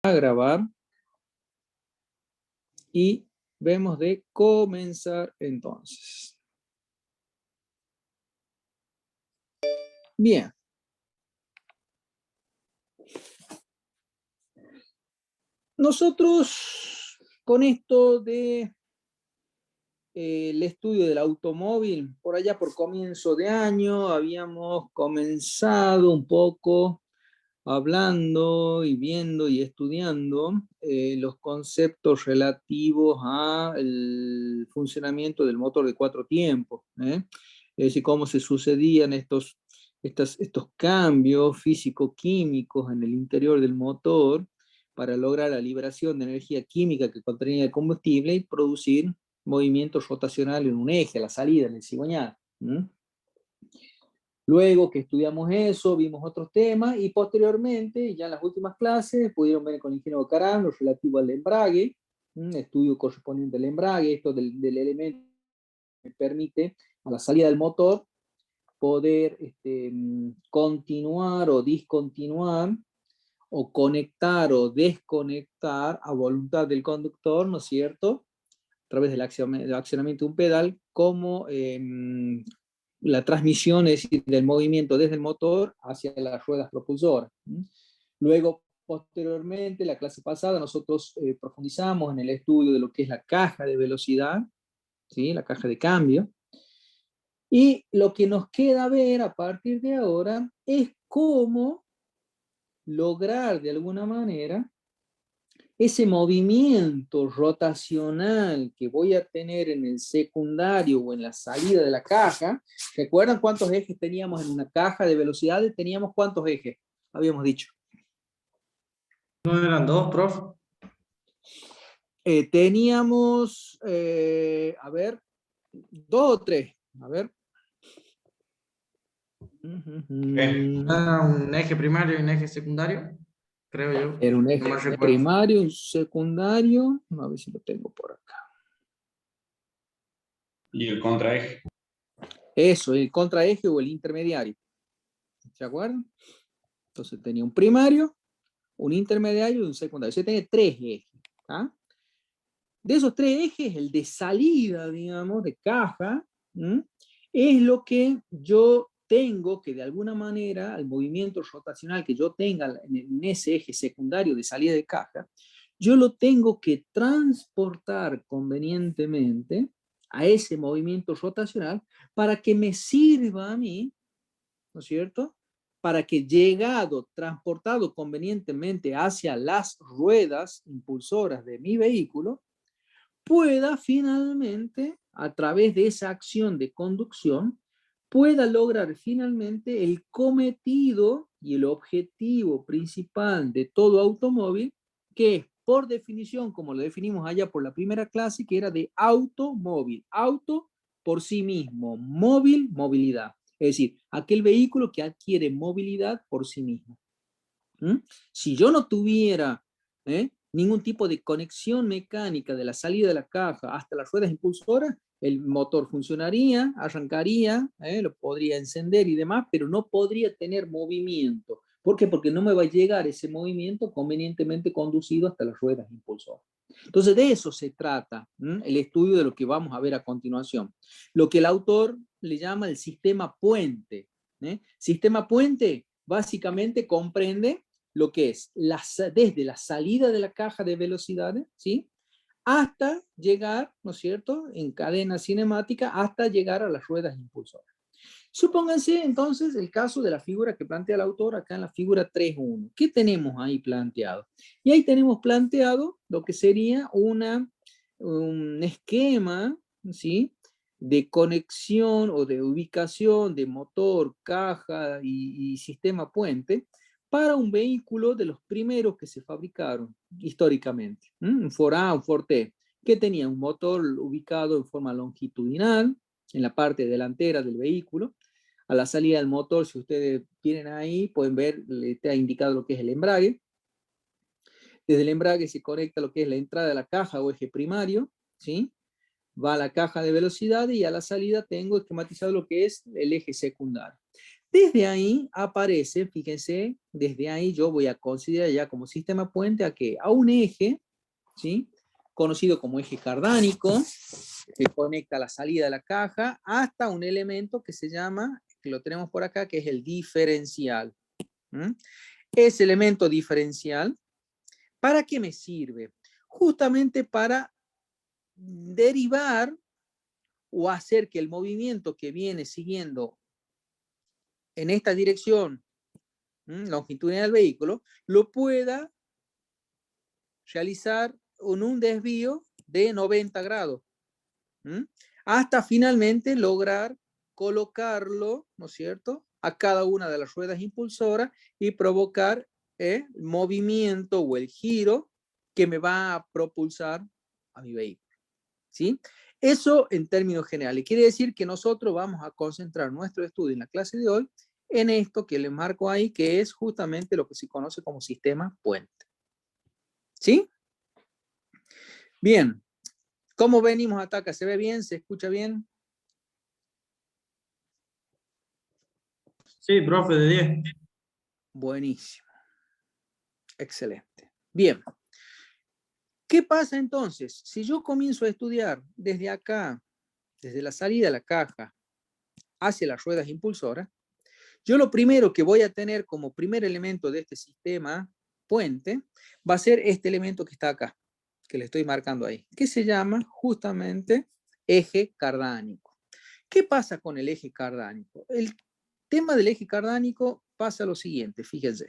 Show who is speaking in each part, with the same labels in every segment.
Speaker 1: a grabar y vemos de comenzar entonces. Bien. Nosotros con esto de el estudio del automóvil, por allá por comienzo de año, habíamos comenzado un poco hablando y viendo y estudiando los conceptos relativos al funcionamiento del motor de 4 tiempos, ¿eh? Es decir, cómo se sucedían estos cambios físico-químicos en el interior del motor para lograr la liberación de energía química que contenía el combustible y producir movimientos rotacionales en un eje, a la salida, en el cigüeñal. Luego que estudiamos eso, vimos otros temas y posteriormente, ya en las últimas clases, pudieron ver con el ingeniero Carán lo relativo al embrague, estudio correspondiente al embrague, esto del elemento que permite a la salida del motor poder continuar o discontinuar o conectar o desconectar a voluntad del conductor, ¿no es cierto?, a través del accionamiento de un pedal, como la transmisión, es decir, del movimiento desde el motor hacia las ruedas propulsoras. Luego, posteriormente, la clase pasada, nosotros profundizamos en el estudio de lo que es la caja de velocidad, ¿sí?, la caja de cambio, y lo que nos queda ver a partir de ahora es cómo lograr de alguna manera ese movimiento rotacional que voy a tener en el secundario o en la salida de la caja. ¿Recuerdan cuántos ejes teníamos en una caja de velocidades? Teníamos cuántos ejes, habíamos dicho.
Speaker 2: ¿No eran dos, prof?
Speaker 1: Teníamos, a ver, 2 o 3, a ver.
Speaker 2: ¿Era un eje primario y un eje secundario? Creo yo.
Speaker 1: Era un eje
Speaker 2: No me
Speaker 1: primario, un secundario, a ver si lo tengo por acá.
Speaker 3: ¿Y el contraeje?
Speaker 1: Eso, el contraeje o el intermediario. ¿Se acuerdan? Entonces tenía un primario, un intermediario y un secundario. Se tiene 3 ejes. ¿Ah? De esos 3 ejes, el de salida, digamos, de caja, es lo que yo tengo que de alguna manera, el movimiento rotacional que yo tenga en ese eje secundario de salida de caja, yo lo tengo que transportar convenientemente a ese movimiento rotacional para que me sirva a mí, ¿no es cierto?, para que llegado, transportado convenientemente hacia las ruedas impulsoras de mi vehículo, pueda finalmente, a través de esa acción de conducción, pueda lograr finalmente el cometido y el objetivo principal de todo automóvil, que es, por definición, como lo definimos allá por la primera clase, que era de automóvil. Auto por sí mismo, móvil, movilidad. Es decir, aquel vehículo que adquiere movilidad por sí mismo. Si yo no tuviera ningún tipo de conexión mecánica de la salida de la caja hasta las ruedas impulsoras, el motor funcionaría, arrancaría, lo podría encender y demás, pero no podría tener movimiento. ¿Por qué? Porque no me va a llegar ese movimiento convenientemente conducido hasta las ruedas impulsoras. Entonces de eso se trata el estudio de lo que vamos a ver a continuación. Lo que el autor le llama el sistema puente. Sistema puente básicamente comprende lo que es desde la salida de la caja de velocidades, ¿sí?, hasta llegar, ¿no es cierto?, en cadena cinemática, hasta llegar a las ruedas impulsoras. Supónganse entonces el caso de la figura que plantea el autor acá en la figura 3.1. ¿Qué tenemos ahí planteado? Y ahí tenemos planteado lo que sería un esquema, ¿sí?, de conexión o de ubicación de motor, caja y sistema puente para un vehículo de los primeros que se fabricaron históricamente. Un Ford A, un Ford T, que tenía un motor ubicado en forma longitudinal en la parte delantera del vehículo. A la salida del motor, si ustedes tienen ahí, pueden ver, está indicado lo que es el embrague. Desde el embrague se conecta lo que es la entrada de la caja o eje primario, ¿sí? Va a la caja de velocidad y a la salida tengo esquematizado lo que es el eje secundario. Desde ahí aparece, fíjense, desde ahí yo voy a considerar ya como sistema puente a un eje, ¿sí? Conocido como eje cardánico, que conecta la salida de la caja hasta un elemento que se llama, que lo tenemos por acá, que es el diferencial. Ese elemento diferencial, ¿para qué me sirve? Justamente para derivar o hacer que el movimiento que viene siguiendo en esta dirección longitudinal del vehículo lo pueda realizar en un desvío de 90 grados, hasta finalmente lograr colocarlo, ¿no es cierto?, a cada una de las ruedas impulsoras y provocar el movimiento o el giro que me va a propulsar a mi vehículo, ¿sí? Eso en términos generales. Quiere decir que nosotros vamos a concentrar nuestro estudio en la clase de hoy en esto que le marco ahí, que es justamente lo que se conoce como sistema puente. ¿Sí? Bien. ¿Cómo venimos hasta acá? ¿Se ve bien? ¿Se escucha bien?
Speaker 2: Sí, profe, de 10.
Speaker 1: Buenísimo. Excelente. Bien. ¿Qué pasa entonces? Si yo comienzo a estudiar desde acá, desde la salida de la caja hacia las ruedas impulsoras, yo lo primero que voy a tener como primer elemento de este sistema puente va a ser este elemento que está acá, que le estoy marcando ahí, que se llama justamente eje cardánico. ¿Qué pasa con el eje cardánico? El tema del eje cardánico pasa lo siguiente, fíjense.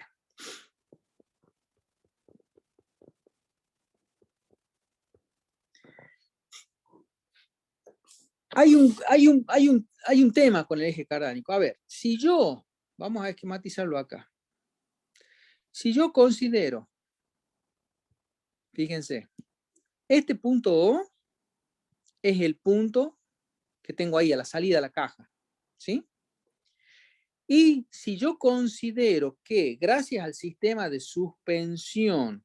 Speaker 1: Hay un tema con el eje cardánico. A ver, si yo, vamos a esquematizarlo acá. Si yo considero, fíjense, este punto O es el punto que tengo ahí a la salida de la caja, ¿sí? Y si yo considero que gracias al sistema de suspensión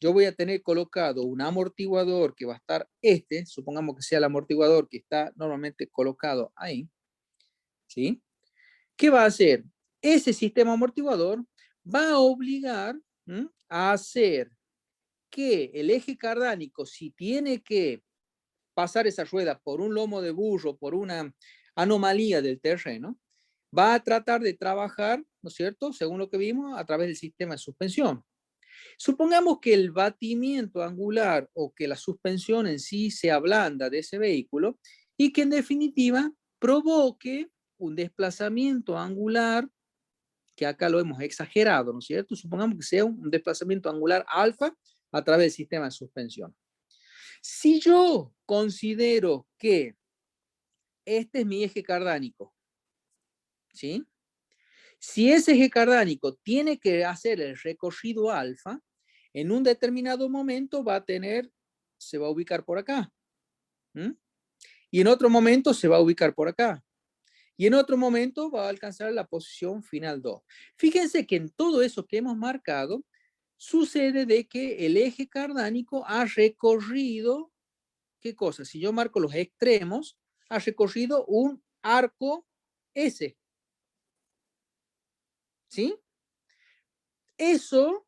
Speaker 1: yo voy a tener colocado un amortiguador que va a estar supongamos que sea el amortiguador que está normalmente colocado ahí, ¿sí? ¿Qué va a hacer? Ese sistema amortiguador va a obligar a hacer que el eje cardánico, si tiene que pasar esa rueda por un lomo de burro, por una anomalía del terreno, va a tratar de trabajar, ¿no es cierto?, según lo que vimos, a través del sistema de suspensión. Supongamos que el batimiento angular o que la suspensión en sí se ablanda de ese vehículo y que en definitiva provoque un desplazamiento angular, que acá lo hemos exagerado, ¿no es cierto? Supongamos que sea un desplazamiento angular alfa a través del sistema de suspensión. Si yo considero que este es mi eje cardánico, ¿sí? Si ese eje cardánico tiene que hacer el recorrido alfa, en un determinado momento se va a ubicar por acá. Y en otro momento se va a ubicar por acá. Y en otro momento va a alcanzar la posición final 2. Fíjense que en todo eso que hemos marcado, sucede de que el eje cardánico ha recorrido, ¿qué cosa? Si yo marco los extremos, ha recorrido un arco S. ¿Sí? Eso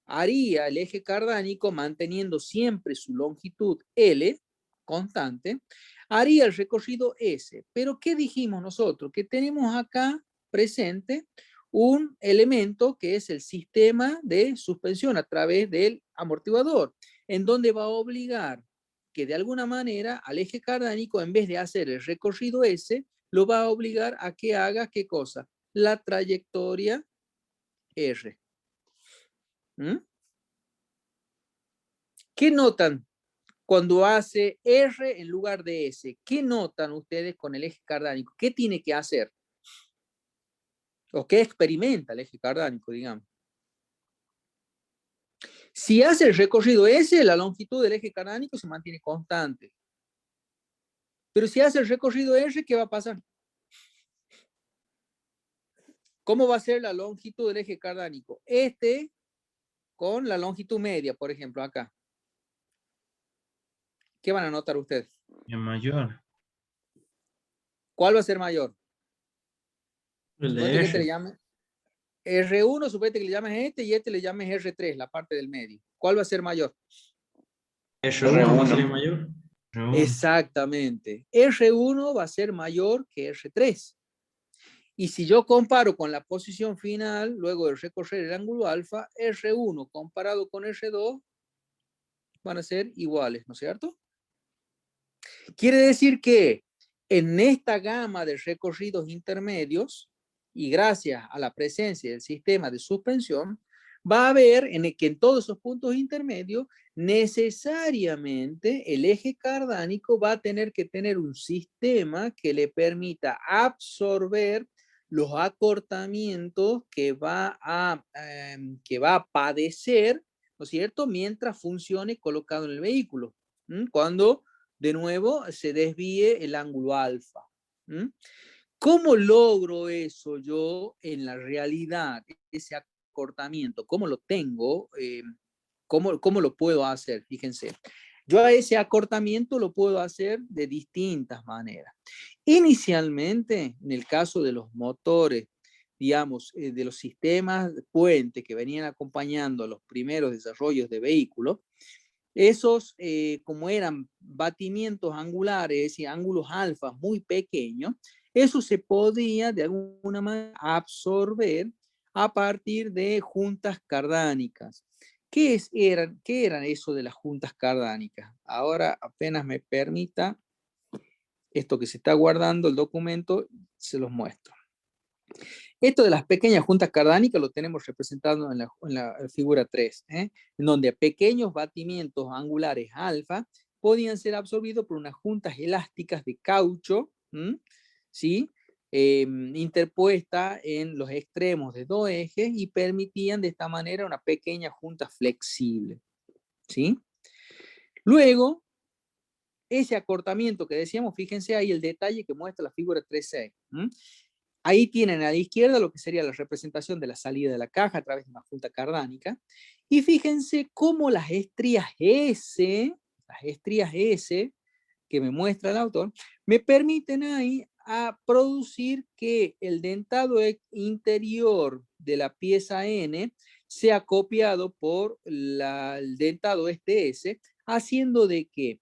Speaker 1: haría el eje cardánico, manteniendo siempre su longitud L, constante, haría el recorrido S. Pero ¿qué dijimos nosotros? Que tenemos acá presente un elemento que es el sistema de suspensión a través del amortiguador, en donde va a obligar que de alguna manera al eje cardánico, en vez de hacer el recorrido S, lo va a obligar a que haga, ¿qué cosa? La trayectoria R. ¿Qué notan cuando hace R en lugar de S? ¿Qué notan ustedes con el eje cardánico? ¿Qué tiene que hacer? ¿O qué experimenta el eje cardánico, digamos? Si hace el recorrido S, la longitud del eje cardánico se mantiene constante. Pero si hace el recorrido R, ¿qué va a pasar? ¿Cómo va a ser la longitud del eje cardánico? Con la longitud media, por ejemplo, acá. ¿Qué van a notar ustedes?
Speaker 2: Es mayor.
Speaker 1: ¿Cuál va a ser mayor? Suponete que este le llame R1, suponete que le llames este y este le llames R3, la parte del medio. ¿Cuál va a ser mayor?
Speaker 2: R1 va a ser mayor.
Speaker 1: R1. Exactamente. R1 va a ser mayor que R3. Y si yo comparo con la posición final, luego de recorrer el ángulo alfa, R1 comparado con R2 van a ser iguales, ¿no es cierto? Quiere decir que en esta gama de recorridos intermedios, y gracias a la presencia del sistema de suspensión, va a haber que en todos esos puntos intermedios, necesariamente el eje cardánico va a tener que tener un sistema que le permita absorber los acortamientos que va a padecer, ¿no es cierto?, mientras funcione colocado en el vehículo. Cuando de nuevo se desvíe el ángulo alfa. ¿Cómo logro eso yo en la realidad? Ese acortamiento, ¿cómo lo tengo? ¿Cómo lo puedo hacer? Fíjense, yo a ese acortamiento lo puedo hacer de distintas maneras. Inicialmente, en el caso de los motores, digamos, de los sistemas puente que venían acompañando a los primeros desarrollos de vehículos, esos, como eran batimientos angulares y ángulos alfa muy pequeños, eso se podía de alguna manera absorber a partir de juntas cardánicas. ¿Qué eran eso de las juntas cardánicas? Ahora apenas me permita, esto que se está guardando el documento, se los muestro. Esto de las pequeñas juntas cardánicas lo tenemos representado en la figura 3, en donde pequeños batimientos angulares alfa podían ser absorbidos por unas juntas elásticas de caucho, ¿sí? Interpuesta en los extremos de dos ejes y permitían de esta manera una pequeña junta flexible, ¿sí? Luego, ese acortamiento que decíamos, fíjense ahí el detalle que muestra la figura 3.6. Ahí tienen a la izquierda lo que sería la representación de la salida de la caja a través de una junta cardánica. Y fíjense cómo las estrías S que me muestra el autor, me permiten ahí a producir que el dentado interior de la pieza N sea copiado por el dentado S, haciendo de que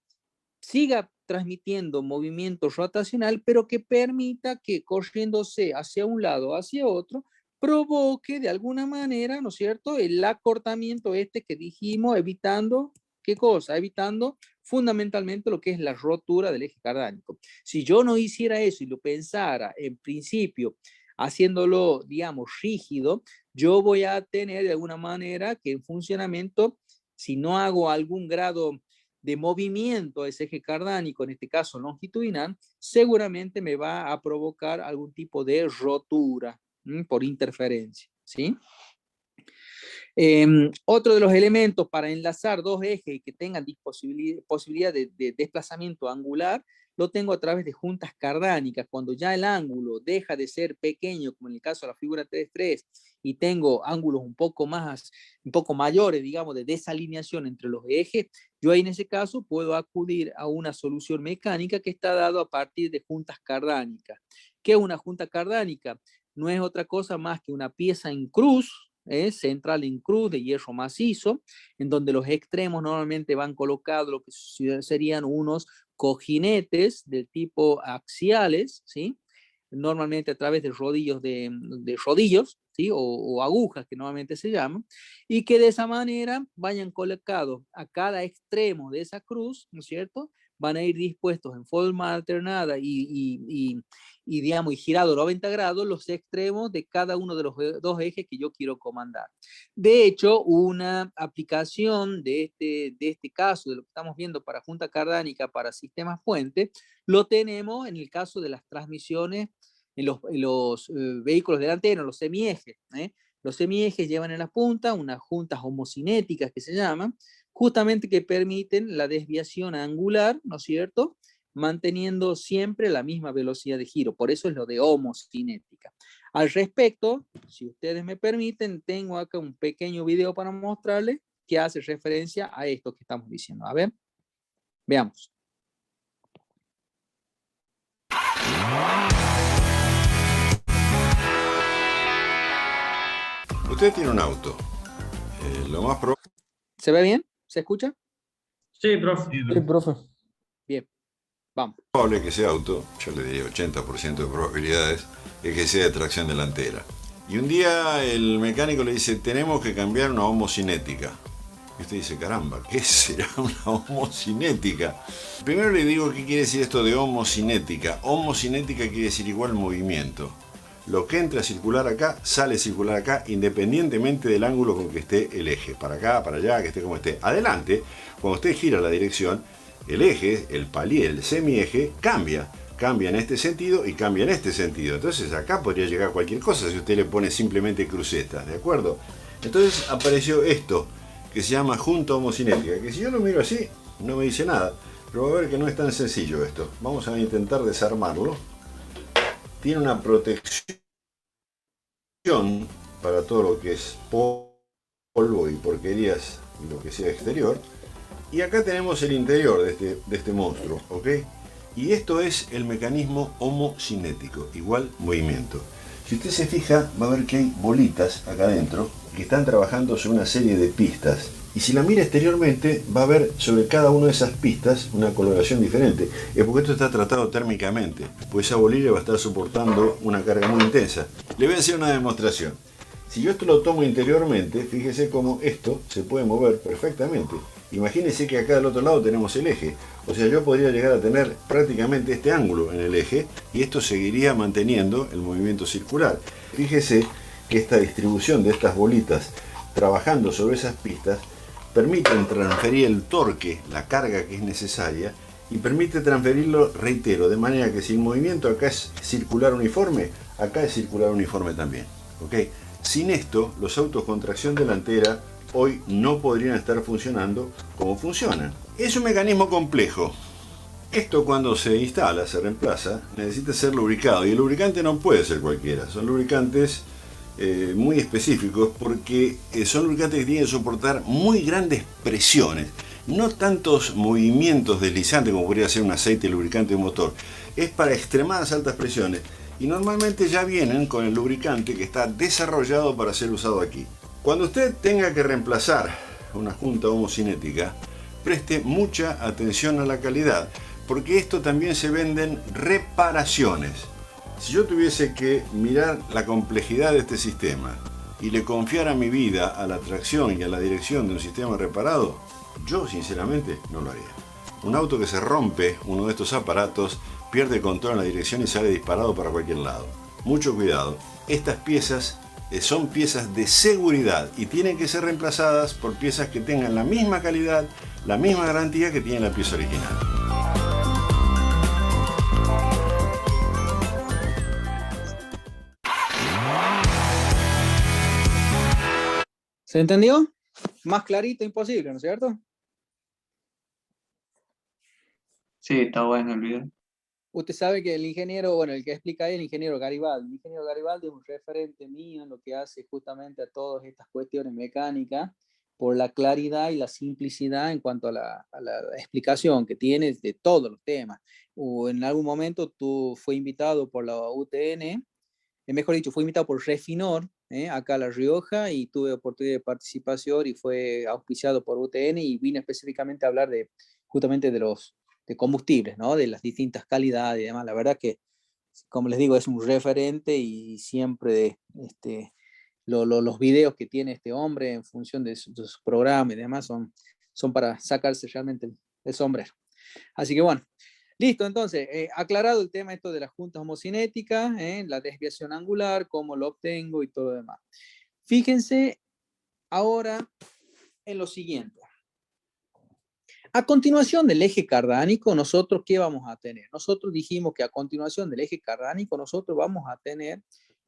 Speaker 1: siga transmitiendo movimiento rotacional, pero que permita que corriéndose hacia un lado o hacia otro, provoque de alguna manera, ¿no es cierto?, el acortamiento que dijimos, evitando, ¿qué cosa? Evitando fundamentalmente lo que es la rotura del eje cardánico. Si yo no hiciera eso y lo pensara en principio, haciéndolo, digamos, rígido, yo voy a tener de alguna manera que en funcionamiento, si no hago algún grado de movimiento a ese eje cardánico, en este caso longitudinal, seguramente me va a provocar algún tipo de rotura por interferencia, ¿sí? Otro de los elementos para enlazar dos ejes que tengan posibilidad de desplazamiento angular, lo tengo a través de juntas cardánicas. Cuando ya el ángulo deja de ser pequeño, como en el caso de la figura 3.3, y tengo ángulos un poco mayores, digamos, de desalineación entre los ejes, yo ahí en ese caso puedo acudir a una solución mecánica que está dado a partir de juntas cardánicas. ¿Qué es una junta cardánica? No es otra cosa más que una pieza en cruz, central en cruz de hierro macizo, en donde los extremos normalmente van colocados lo que serían unos cojinetes del tipo axiales, ¿sí? Normalmente a través de rodillos, ¿sí? o agujas que normalmente se llaman, y que de esa manera vayan colocados a cada extremo de esa cruz, ¿no es cierto?, van a ir dispuestos en forma alternada y digamos, y girado 90 grados los extremos de cada uno de los dos ejes que yo quiero comandar. De hecho, una aplicación de este caso, de lo que estamos viendo para junta cardánica, para sistemas puente, lo tenemos en el caso de las transmisiones en los vehículos delanteros, los semiejes. Los semiejes llevan en la punta unas juntas homocinéticas que se llaman, justamente que permiten la desviación angular, ¿no es cierto?, manteniendo siempre la misma velocidad de giro. Por eso es lo de homocinética. Al respecto, si ustedes me permiten, tengo acá un pequeño video para mostrarles que hace referencia a esto que estamos diciendo. A ver, veamos.
Speaker 3: Usted tiene un auto. Lo más probable...
Speaker 1: ¿Se ve bien? ¿Se escucha?
Speaker 2: Sí, profe.
Speaker 4: Sí, profe.
Speaker 1: Bien, vamos.
Speaker 3: probable que ese auto, yo le diría 80% de probabilidades, es que sea de tracción delantera. Y un día el mecánico le dice, tenemos que cambiar una homocinética. Y usted dice, caramba, ¿qué será una homocinética? Primero le digo qué quiere decir esto de homocinética. Homocinética quiere decir igual movimiento. Lo que entra a circular acá, sale a circular acá, independientemente del ángulo con que esté el eje. Para acá, para allá, que esté como esté. Adelante, cuando usted gira la dirección, el eje, el palier, el semieje, cambia. Cambia en este sentido y cambia en este sentido. Entonces acá podría llegar cualquier cosa si usted le pone simplemente crucetas, ¿de acuerdo? Entonces apareció esto, que se llama junta homocinética, que si yo lo miro así, no me dice nada. Pero va a ver que no es tan sencillo esto. Vamos a intentar desarmarlo. Tiene una protección para todo lo que es polvo y porquerías y lo que sea exterior. Y acá tenemos el interior de este monstruo, ¿ok? Y esto es el mecanismo homocinético, igual movimiento. Si usted se fija, va a ver que hay bolitas acá adentro que están trabajando sobre una serie de pistas. Y si la mira exteriormente, va a ver sobre cada una de esas pistas una coloración diferente. Es porque esto está tratado térmicamente, pues esa bolilla va a estar soportando una carga muy intensa. Le voy a hacer una demostración. Si yo esto lo tomo interiormente, fíjese cómo esto se puede mover perfectamente. Imagínese que acá del otro lado tenemos el eje. O sea, yo podría llegar a tener prácticamente este ángulo en el eje y esto seguiría manteniendo el movimiento circular. Fíjese que esta distribución de estas bolitas trabajando sobre esas pistas permiten transferir el torque, la carga que es necesaria, y permite transferirlo, reitero, de manera que si el movimiento acá es circular uniforme, acá es circular uniforme también. ¿Ok? Sin esto, los autos con tracción delantera hoy no podrían estar funcionando como funcionan. Es un mecanismo complejo. Esto cuando se instala, se reemplaza, necesita ser lubricado, y el lubricante no puede ser cualquiera. Son lubricantes muy específicos porque son lubricantes que tienen que soportar muy grandes presiones, no tantos movimientos deslizantes como podría ser un aceite lubricante de un motor. Es para extremadas altas presiones y normalmente ya vienen con el lubricante que está desarrollado para ser usado aquí. Cuando usted tenga que reemplazar una junta homocinética, preste mucha atención a la calidad, porque esto también se venden reparaciones. Si yo tuviese que mirar la complejidad de este sistema y le confiara mi vida a la tracción y a la dirección de un sistema reparado, yo sinceramente no lo haría. Un auto que se rompe uno de estos aparatos pierde control en la dirección y sale disparado para cualquier lado. Mucho cuidado, estas piezas son piezas de seguridad y tienen que ser reemplazadas por piezas que tengan la misma calidad, la misma garantía que tiene la pieza original.
Speaker 1: ¿Se entendió? Más clarito imposible, ¿no es cierto?
Speaker 2: Sí, está bueno el video.
Speaker 1: Usted sabe que el ingeniero, bueno, el que explica ahí, el ingeniero Garibaldi. El ingeniero Garibaldi es un referente mío en lo que hace justamente a todas estas cuestiones mecánicas por la claridad y la simplicidad en cuanto a la explicación que tienes de todos los temas. O en algún momento tú fue invitado por la UTN, mejor dicho, fue invitado por Refinor, acá a La Rioja, y tuve oportunidad de participación y fue auspiciado por UTN y vine específicamente a hablar de justamente de combustibles, ¿no? De las distintas calidades y demás. La verdad que, como les digo, es un referente y siempre los videos que tiene este hombre en función de su programa y demás son para sacarse realmente el sombrero. Así que bueno, listo, entonces, aclarado el tema esto de las juntas homocinéticas, la desviación angular, cómo lo obtengo y todo lo demás. Fíjense ahora en lo siguiente. A continuación del eje cardánico, nosotros, ¿qué vamos a tener? Nosotros dijimos que a continuación del eje cardánico, nosotros vamos a tener,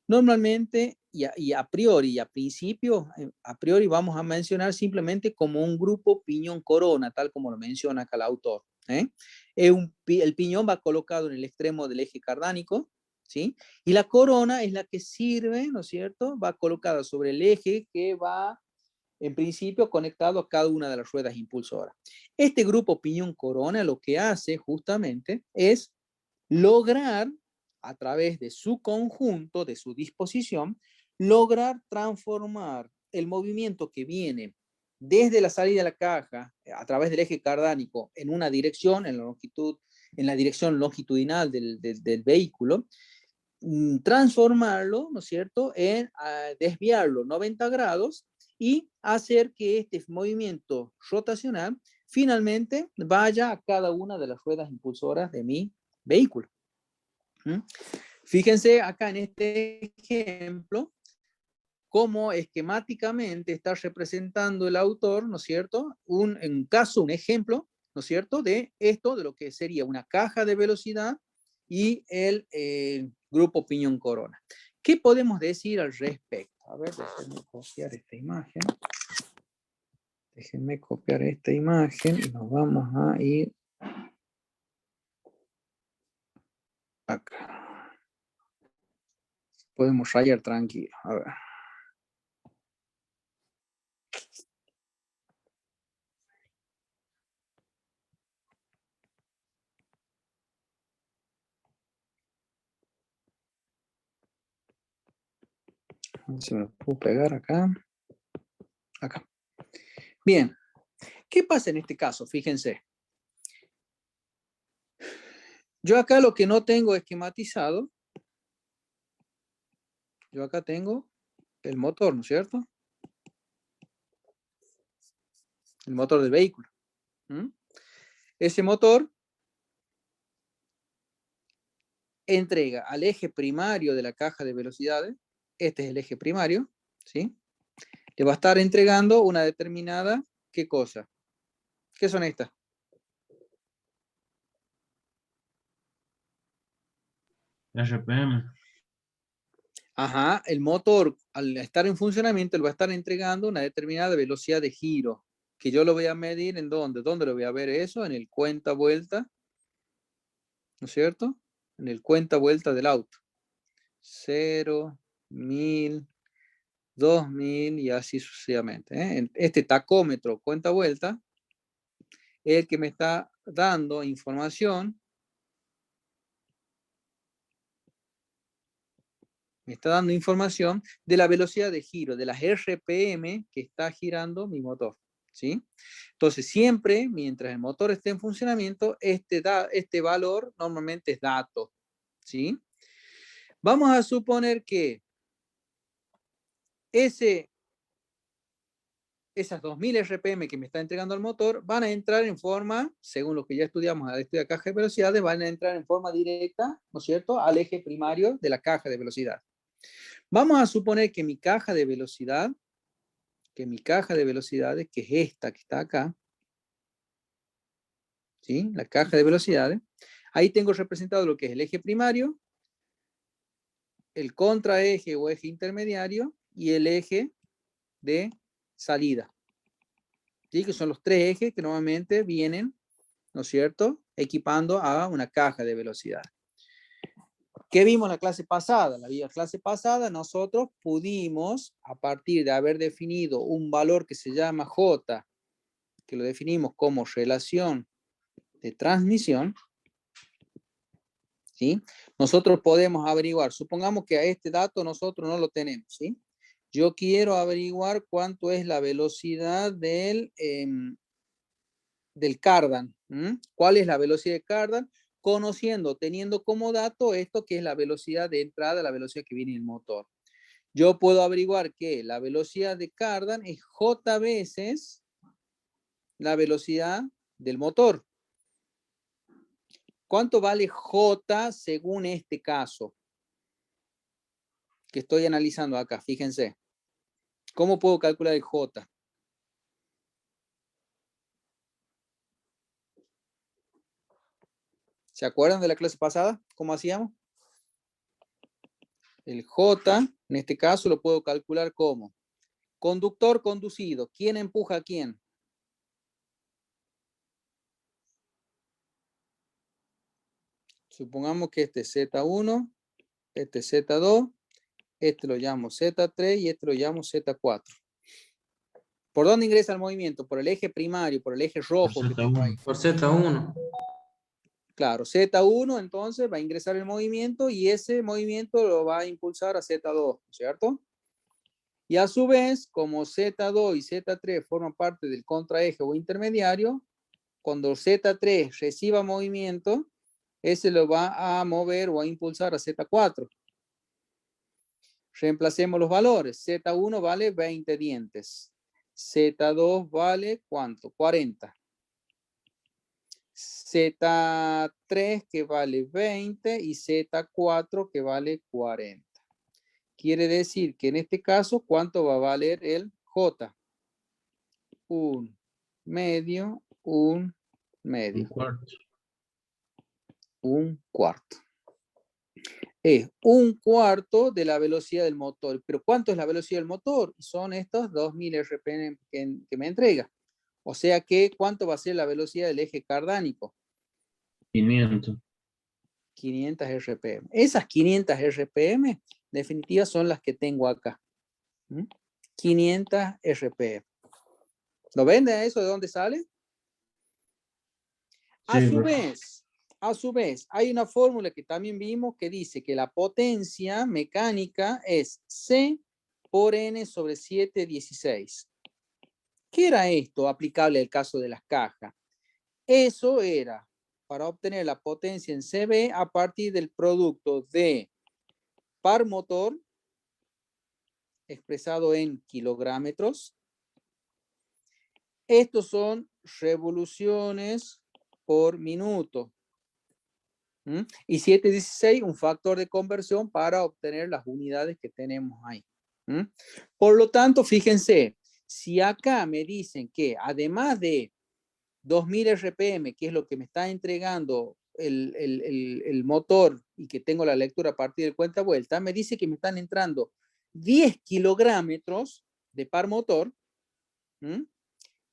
Speaker 1: normalmente, y a priori, y a principio, a priori vamos a mencionar simplemente como un grupo piñón-corona, tal como lo menciona acá el autor. El piñón va colocado en el extremo del eje cardánico, ¿sí? Y la corona es la que sirve, ¿no es cierto? Va colocada sobre el eje que va, en principio, conectado a cada una de las ruedas impulsoras. Este grupo piñón-corona lo que hace justamente es lograr, a través de su conjunto, de su disposición, lograr transformar el movimiento que viene desde la salida de la caja a través del eje cardánico en una dirección, en la dirección longitudinal del vehículo, transformarlo, ¿no es cierto?, en desviarlo 90 grados y hacer que este movimiento rotacional finalmente vaya a cada una de las ruedas impulsoras de mi vehículo. Fíjense acá en este ejemplo cómo esquemáticamente está representando el autor, ¿no es cierto?, un ejemplo, ¿no es cierto?, de esto, de lo que sería una caja de velocidad y el grupo piñón-corona. ¿Qué podemos decir al respecto? A ver, déjenme copiar esta imagen. Déjenme copiar esta imagen y nos vamos a ir acá. Podemos rayar tranquilo. A ver. Se me puedo pegar acá. Acá. Bien. ¿Qué pasa en este caso? Fíjense. Yo acá lo que no tengo esquematizado, yo acá tengo el motor, ¿no es cierto? El motor del vehículo. Ese motor entrega al eje primario de la caja de velocidades, este es el eje primario, ¿sí? Le va a estar entregando una determinada, ¿qué cosa? ¿Qué son estas?
Speaker 2: RPM.
Speaker 1: Ajá, el motor al estar en funcionamiento le va a estar entregando una determinada velocidad de giro, que yo lo voy a medir en dónde. ¿Dónde lo voy a ver eso? En el cuenta vuelta, ¿no es cierto? En el cuenta vuelta del auto. 0, 1000, 2000 y así sucesivamente. Este tacómetro cuenta vuelta es el que me está dando información. Me está dando información de la velocidad de giro, de las RPM que está girando mi motor, ¿sí? Entonces, siempre, mientras el motor esté en funcionamiento, este valor normalmente es dato, ¿sí? Vamos a suponer que esas 2000 RPM que me está entregando el motor van a entrar en forma, según lo que ya estudiamos a la caja de velocidades, van a entrar en forma directa, ¿no es cierto?, al eje primario de la caja de velocidad. Vamos a suponer que mi caja de velocidad, que es esta que está acá, ¿sí? La caja de velocidades, ahí tengo representado lo que es el eje primario, el contraeje o eje intermediario y el eje de salida, ¿sí? Que son los tres ejes que normalmente vienen, ¿no es cierto?, equipando a una caja de velocidad. ¿Qué vimos en la clase pasada? En la clase pasada nosotros pudimos, a partir de haber definido un valor que se llama J, que lo definimos como relación de transmisión, ¿sí? Nosotros podemos averiguar, supongamos que a este dato nosotros no lo tenemos, ¿sí? Yo quiero averiguar cuánto es la velocidad del cardan. ¿Cuál es la velocidad de cardan? Conociendo, teniendo como dato esto que es la velocidad de entrada, la velocidad que viene en el motor. Yo puedo averiguar que la velocidad de cardan es J veces la velocidad del motor. ¿Cuánto vale J según este caso que estoy analizando acá? Fíjense. ¿Cómo puedo calcular el J? ¿Se acuerdan de la clase pasada? ¿Cómo hacíamos? El J, en este caso, lo puedo calcular como conductor conducido. ¿Quién empuja a quién? Supongamos que este es Z1, este es Z2, este lo llamo Z3 y este lo llamo Z4. ¿Por dónde ingresa el movimiento? Por el eje primario, por el eje rojo que tengo ahí.
Speaker 2: Por Z1.
Speaker 1: Claro, Z1 entonces va a ingresar el movimiento y ese movimiento lo va a impulsar a Z2, ¿cierto? Y a su vez, como Z2 y Z3 forman parte del contraeje o intermediario, cuando Z3 reciba movimiento, ese lo va a mover o a impulsar a Z4. Reemplacemos los valores. Z1 vale 20 dientes. Z2 vale ¿cuánto? 40. Z3 que vale 20 y Z4 que vale 40. Quiere decir que en este caso, ¿cuánto va a valer el J? Un medio.
Speaker 2: Un cuarto.
Speaker 1: Un cuarto. Es un cuarto de la velocidad del motor. ¿Pero cuánto es la velocidad del motor? Son estos 2000 RPM que me entrega. O sea que, ¿cuánto va a ser la velocidad del eje cardánico?
Speaker 2: 500.
Speaker 1: 500 RPM. Esas 500 RPM, definitivas, son las que tengo acá. 500 RPM. ¿Lo ven de eso? ¿De dónde sale? A su vez, hay una fórmula que también vimos que dice que la potencia mecánica es C por N sobre 716. ¿Qué era esto aplicable al caso de las cajas? Eso era para obtener la potencia en CB a partir del producto de par motor expresado en kilográmetros. Estos son revoluciones por minuto. Y 716, un factor de conversión para obtener las unidades que tenemos ahí. Por lo tanto, fíjense, si acá me dicen que además de 2000 RPM, que es lo que me está entregando el motor y que tengo la lectura a partir del cuenta vuelta, me dice que me están entrando 10 kilográmetros de par motor.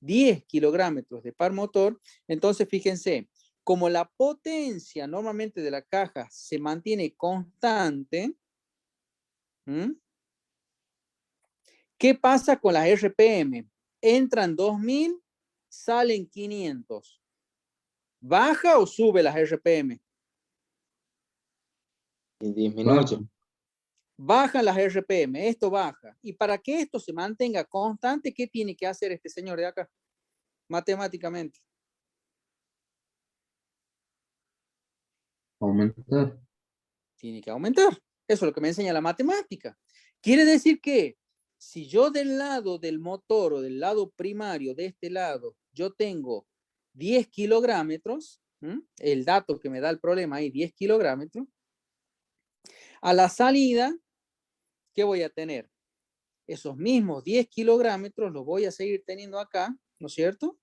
Speaker 1: 10 kilográmetros de par motor. Entonces, fíjense, como la potencia normalmente de la caja se mantiene constante, ¿qué pasa con las RPM? Entran 2000, salen 500. ¿Baja o sube las RPM?
Speaker 2: Disminuye.
Speaker 1: Bajan las RPM, esto baja. Y para que esto se mantenga constante, ¿qué tiene que hacer este señor de acá? Matemáticamente.
Speaker 2: Aumentar.
Speaker 1: Tiene que aumentar. Eso es lo que me enseña la matemática. Quiere decir que si yo del lado del motor o del lado primario, de este lado, yo tengo 10 kilográmetros, el dato que me da el problema ahí, 10 kilográmetros, a la salida, ¿qué voy a tener? Esos mismos 10 kilográmetros los voy a seguir teniendo acá, ¿no es cierto?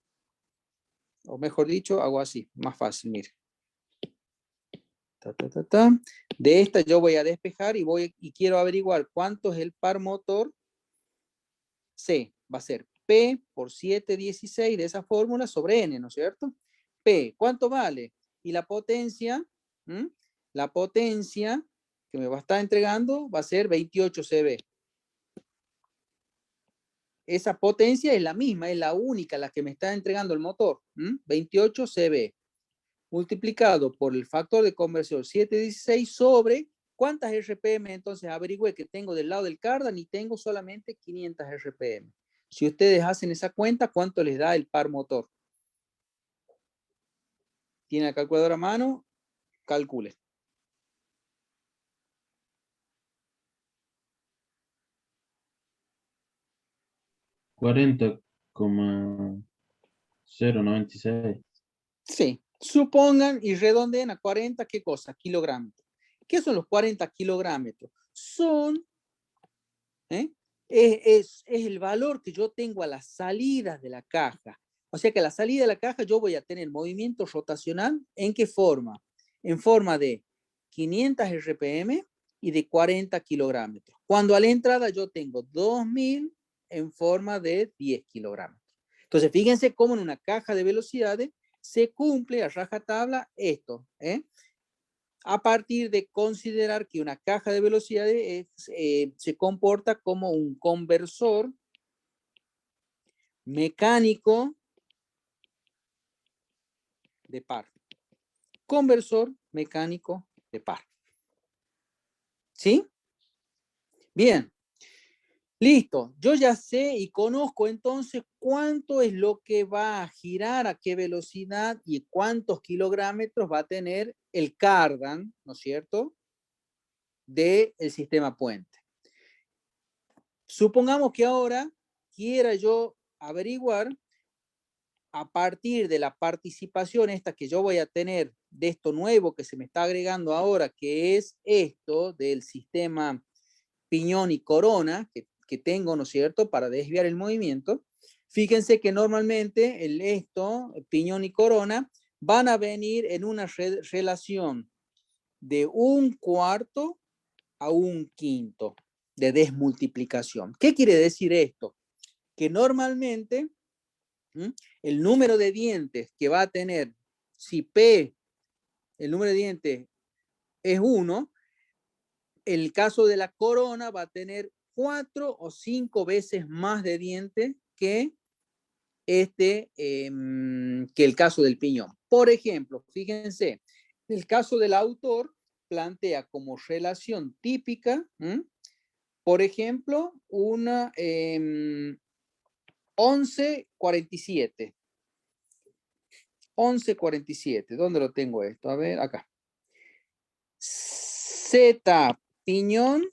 Speaker 1: O mejor dicho, hago así, más fácil, mire. De esta yo voy a despejar y quiero averiguar cuánto es el par motor. C va a ser P por 716 de esa fórmula sobre N, ¿no es cierto? P, ¿cuánto vale? Y la potencia, la potencia que me va a estar entregando va a ser 28 CV. Esa potencia es la misma, es la única, la que me está entregando el motor. 28 CV. Multiplicado por el factor de conversión 716 sobre ¿cuántas RPM? Entonces averigüe que tengo del lado del cardan y tengo solamente 500 RPM. Si ustedes hacen esa cuenta, ¿cuánto les da el par motor? ¿Tiene la calculadora a mano? Calcule.
Speaker 2: $40,096.
Speaker 1: Sí. Supongan y redondeen a 40, ¿qué cosa? Kilogramos. ¿Qué son los 40 kilográmetros? Son, es el valor que yo tengo a las salidas de la caja. O sea que a la salida de la caja yo voy a tener movimiento rotacional. ¿En qué forma? En forma de 500 RPM y de 40 kilográmetros. Cuando a la entrada yo tengo 2000 en forma de 10 kilográmetros. Entonces, fíjense cómo en una caja de velocidades se cumple a rajatabla esto. A partir de considerar que una caja de velocidades se comporta como un conversor mecánico de par. Conversor mecánico de par. ¿Sí? Bien. Listo, yo ya sé y conozco entonces cuánto es lo que va a girar, a qué velocidad y cuántos kilogramos va a tener el cardan, ¿no es cierto?, del sistema puente. Supongamos que ahora quiera yo averiguar a partir de la participación esta que yo voy a tener de esto nuevo que se me está agregando ahora, que es esto del sistema piñón y corona que tengo, ¿no es cierto?, para desviar el movimiento. Fíjense que normalmente piñón y corona, van a venir en una relación de 1/4 a 1/5 de desmultiplicación. ¿Qué quiere decir esto? Que normalmente el número de dientes que va a tener, si P, el número de dientes es 1, el caso de la corona va a tener 4 o 5 veces más de dientes que el caso del piñón. Por ejemplo, fíjense, el caso del autor plantea como relación típica, por ejemplo, una 11:47. 11:47. ¿Dónde lo tengo esto? A ver, acá. Z piñón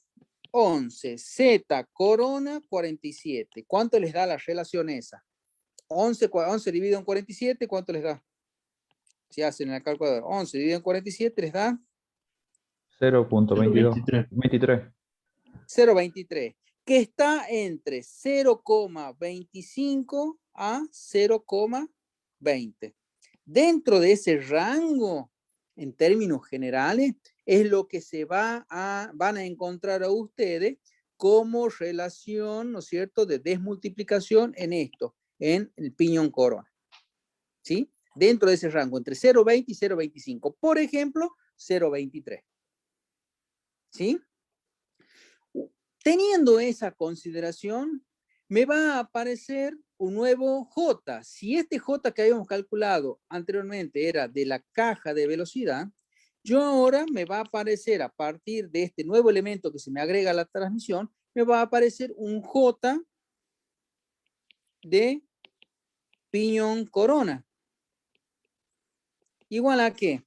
Speaker 1: 11, Z corona 47. ¿Cuánto les da la relación esa? 11 dividido en 47, ¿cuánto les da? Si hacen en la calculadora, 11 dividido en 47 les da
Speaker 4: 0.23.
Speaker 1: 0,23, que está entre 0,25 a 0,20. Dentro de ese rango, en términos generales, es lo que van a encontrar a ustedes como relación, ¿no es cierto?, de desmultiplicación en esto, en el piñón corona. ¿Sí? Dentro de ese rango, entre 0,20 y 0,25. Por ejemplo, 0,23. ¿Sí? Teniendo esa consideración, me va a aparecer un nuevo J. Si este J que habíamos calculado anteriormente era de la caja de velocidad, yo ahora me va a aparecer a partir de este nuevo elemento que se me agrega a la transmisión, me va a aparecer un J de piñón corona. ¿Igual a qué?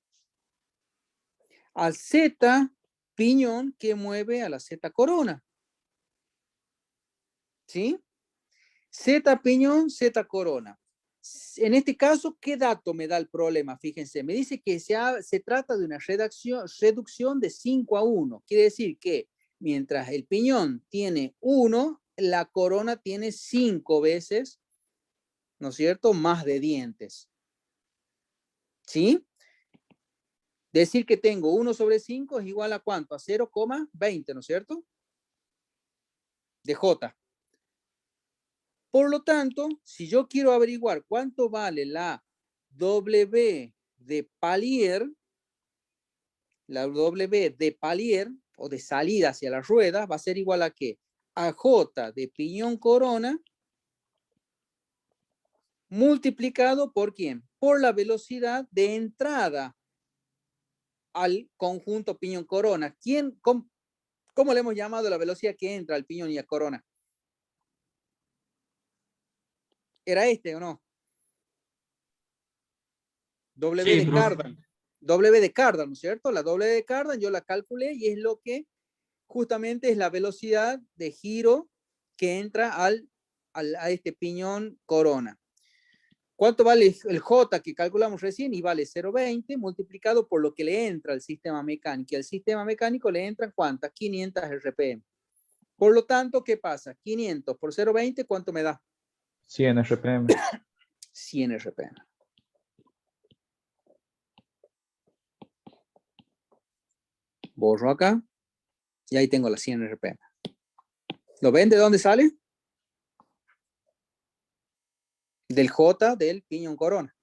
Speaker 1: Al Z piñón que mueve a la Z corona. ¿Sí? Z piñón, Z corona. En este caso, ¿qué dato me da el problema? Fíjense, me dice que se trata de una reducción de 5:1. Quiere decir que mientras el piñón tiene 1, la corona tiene 5 veces, ¿no es cierto?, más de dientes. ¿Sí? Decir que tengo 1/5 es igual a ¿cuánto? A 0,20, ¿no es cierto? De J. Por lo tanto, si yo quiero averiguar cuánto vale la W de palier, o de salida hacia la rueda, va a ser igual a ¿qué? A J de piñón corona multiplicado por ¿quién? Por la velocidad de entrada al conjunto piñón corona. ¿Cómo le hemos llamado la velocidad que entra al piñón y a corona? ¿Era este o no? W
Speaker 2: Sí,
Speaker 1: de
Speaker 2: profe.
Speaker 1: Cardan. W de Cardan, ¿no es cierto? La W de Cardan yo la calculé y es lo que justamente es la velocidad de giro que entra a este piñón corona. ¿Cuánto vale el J que calculamos recién? Y vale 0,20 multiplicado por lo que le entra al sistema mecánico. Y al sistema mecánico le entran ¿cuántas? 500 RPM. Por lo tanto, ¿qué pasa? 500 por 0,20, ¿cuánto me da?
Speaker 4: 100 RPM.
Speaker 1: 100 RPM. Borro acá. Y ahí tengo las 100 RPM. ¿Lo ven de dónde sale? Del J del piñón corona.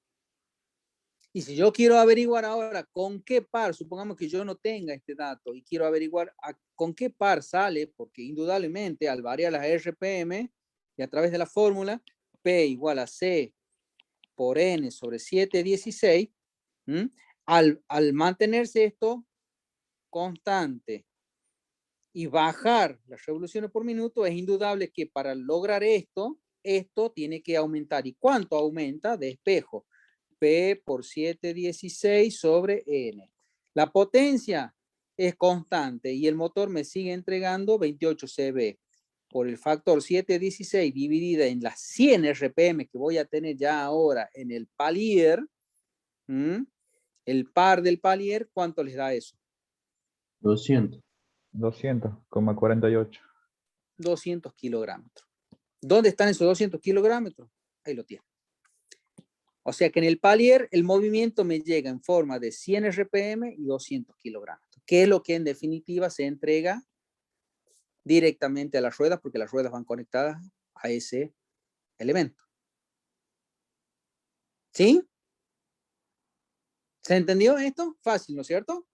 Speaker 1: Y si yo quiero averiguar ahora con qué par, supongamos que yo no tenga este dato y quiero averiguar con qué par sale, porque indudablemente al variar las RPM y a través de la fórmula, P igual a C por N sobre 7/16, al mantenerse esto constante y bajar las revoluciones por minuto, es indudable que para lograr esto tiene que aumentar. ¿Y cuánto aumenta? De espejo. P por 716 sobre N. La potencia es constante y el motor me sigue entregando 28 CV. Por el factor 716 dividida en las 100 RPM que voy a tener ya ahora en el palier, el par del palier, ¿cuánto les da eso?
Speaker 2: 200.
Speaker 4: 200,48.
Speaker 1: 200 kilogramos. ¿Dónde están esos 200 kilogramos? Ahí lo tienen. O sea que en el palier el movimiento me llega en forma de 100 RPM y 200 kilogramos, que es lo que en definitiva se entrega directamente a las ruedas, porque las ruedas van conectadas a ese elemento. ¿Sí? ¿Se entendió esto? Fácil, ¿no es cierto?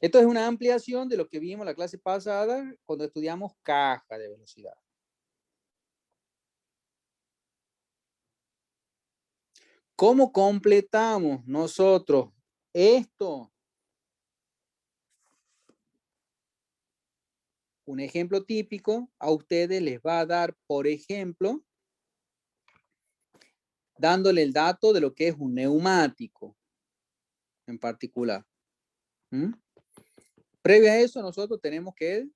Speaker 1: Esto es una ampliación de lo que vimos la clase pasada cuando estudiamos caja de velocidad. ¿Cómo completamos nosotros esto? Un ejemplo típico a ustedes les va a dar, por ejemplo, dándole el dato de lo que es un neumático en particular. Previo a eso, nosotros tenemos que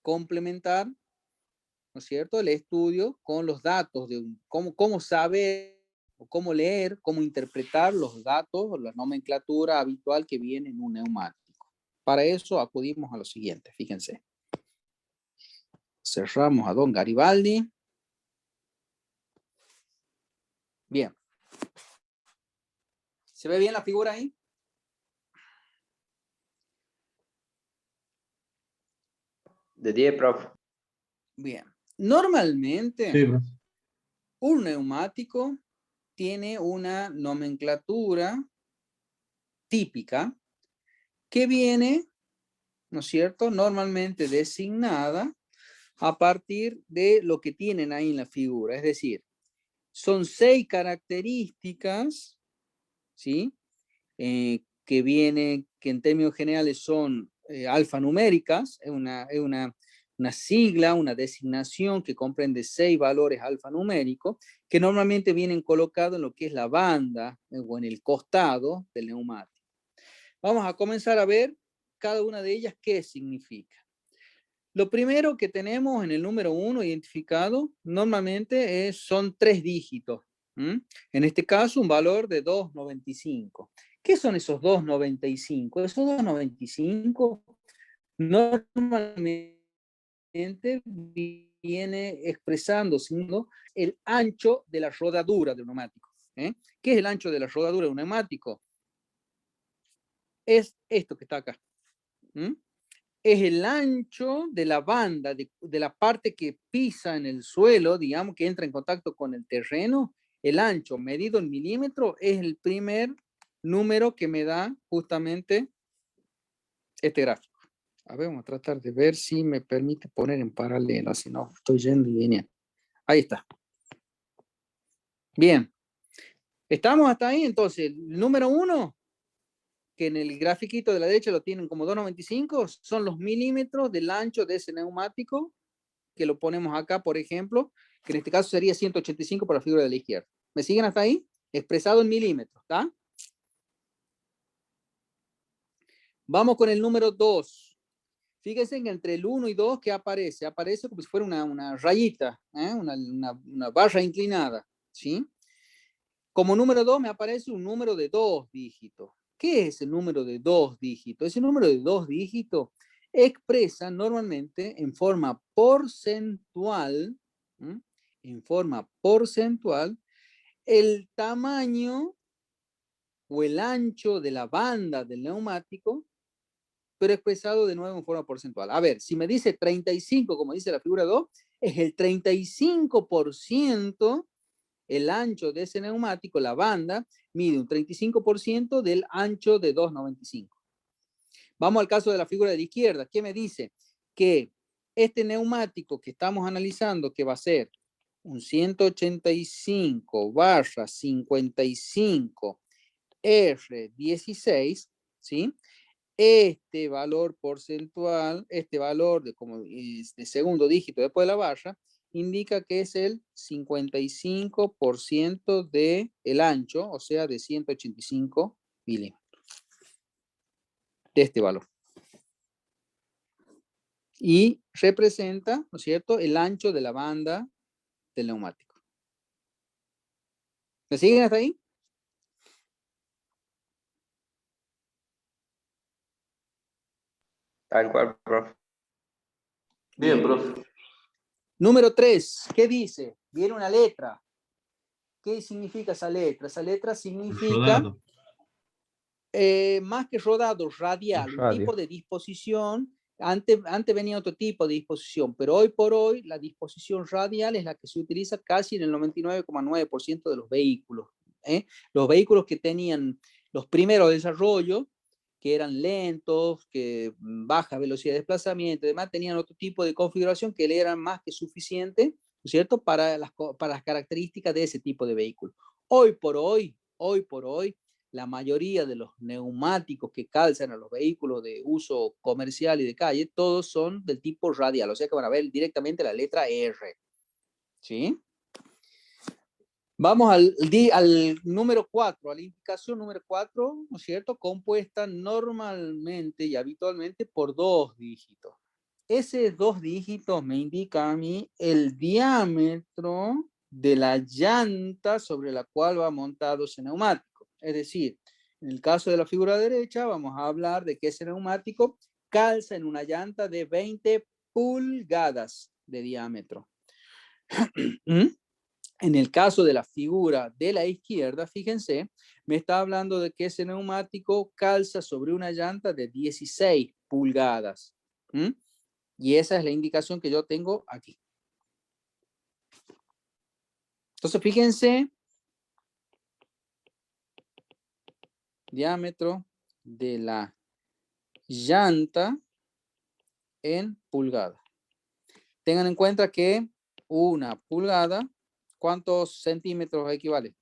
Speaker 1: complementar, ¿no es cierto?, el estudio con los datos de cómo saber, o cómo leer, cómo interpretar los datos, la nomenclatura habitual que viene en un neumático. Para eso acudimos a lo siguiente, fíjense. Cerramos a don Garibaldi. Bien. ¿Se ve bien la figura ahí?
Speaker 5: De 10, profe.
Speaker 1: Bien. Normalmente,
Speaker 2: Sí, profe.
Speaker 1: un neumático tiene una nomenclatura típica que viene, ¿no es cierto?, normalmente designada a partir de lo que tienen ahí en la figura. Es decir, son 6 características, ¿sí?, que en términos generales son alfanuméricas, es una sigla, una designación que comprende 6 valores alfanuméricos que normalmente vienen colocados en lo que es la banda o en el costado del neumático. Vamos a comenzar a ver cada una de ellas qué significa. Lo primero que tenemos en el número 1 identificado normalmente son 3 dígitos. En este caso un valor de 2,95. ¿Qué son esos 2,95? Esos 2,95 normalmente viene expresando el ancho de la rodadura del neumático. ¿Qué es el ancho de la rodadura de un neumático? Es esto que está acá. Es el ancho de la banda, de la parte que pisa en el suelo, digamos, que entra en contacto con el terreno. El ancho medido en milímetros es el primer número que me da justamente este gráfico. A ver, vamos a tratar de ver si me permite poner en paralelo, si no estoy yendo y viniendo. Ahí está. Bien. ¿Estamos hasta ahí? Entonces, el número 1, que en el grafiquito de la derecha lo tienen como 2,95, son los milímetros del ancho de ese neumático, que lo ponemos acá, por ejemplo, que en este caso sería 185 por la figura de la izquierda. ¿Me siguen hasta ahí? Expresado en milímetros, ¿está? Vamos con el número 2. Fíjense que entre el 1 y 2, ¿qué aparece? Aparece como si fuera una rayita, una barra inclinada, ¿sí? Como número 2 me aparece un número de 2 dígitos. ¿Qué es el número de 2 dígitos? Ese número de 2 dígitos expresa normalmente en forma porcentual, el tamaño o el ancho de la banda del neumático, pero expresado de nuevo en forma porcentual. A ver, si me dice 35, como dice la figura 2, es el 35%. El ancho de ese neumático, la banda, mide un 35% del ancho de 2,95. Vamos al caso de la figura de la izquierda. ¿Qué me dice? Que este neumático que estamos analizando, que va a ser un 185/55 R16, ¿sí? este valor porcentual, este valor de segundo dígito después de la barra, indica que es el 55% del ancho, o sea, de 185 milímetros. De este valor. Y representa, ¿no es cierto?, el ancho de la banda del neumático. ¿Me siguen hasta ahí?
Speaker 5: Tal cual, profe.
Speaker 6: Bien, profe.
Speaker 1: Número 3, ¿qué dice? Viene una letra. ¿Qué significa esa letra? Esa letra significa,
Speaker 7: Rodado.
Speaker 1: más que rodado, radial, un
Speaker 4: Radio.
Speaker 1: tipo de disposición. Antes venía otro tipo de disposición, pero hoy por hoy la disposición radial es la que se utiliza casi en el 99,9% de los vehículos. Los vehículos que tenían los primeros desarrollos, que eran lentos, que baja velocidad de desplazamiento y demás, tenían otro tipo de configuración que le eran más que suficiente, ¿no es cierto?, para las características de ese tipo de vehículo. Hoy por hoy, la mayoría de los neumáticos que calzan a los vehículos de uso comercial y de calle, todos son del tipo radial, o sea que van a ver directamente la letra R. ¿Sí? Vamos al número 4, a la indicación número 4, ¿no es cierto?, compuesta normalmente y habitualmente por 2 dígitos. Ese 2 dígitos me indica a mí el diámetro de la llanta sobre la cual va montado ese neumático. Es decir, en el caso de la figura derecha, vamos a hablar de que ese neumático calza en una llanta de 20 pulgadas de diámetro. En el caso de la figura de la izquierda, fíjense, me está hablando de que ese neumático calza sobre una llanta de 16 pulgadas. Y esa es la indicación que yo tengo aquí. Entonces, fíjense, diámetro de la llanta en pulgada. Tengan en cuenta que una pulgada, ¿cuántos centímetros equivale?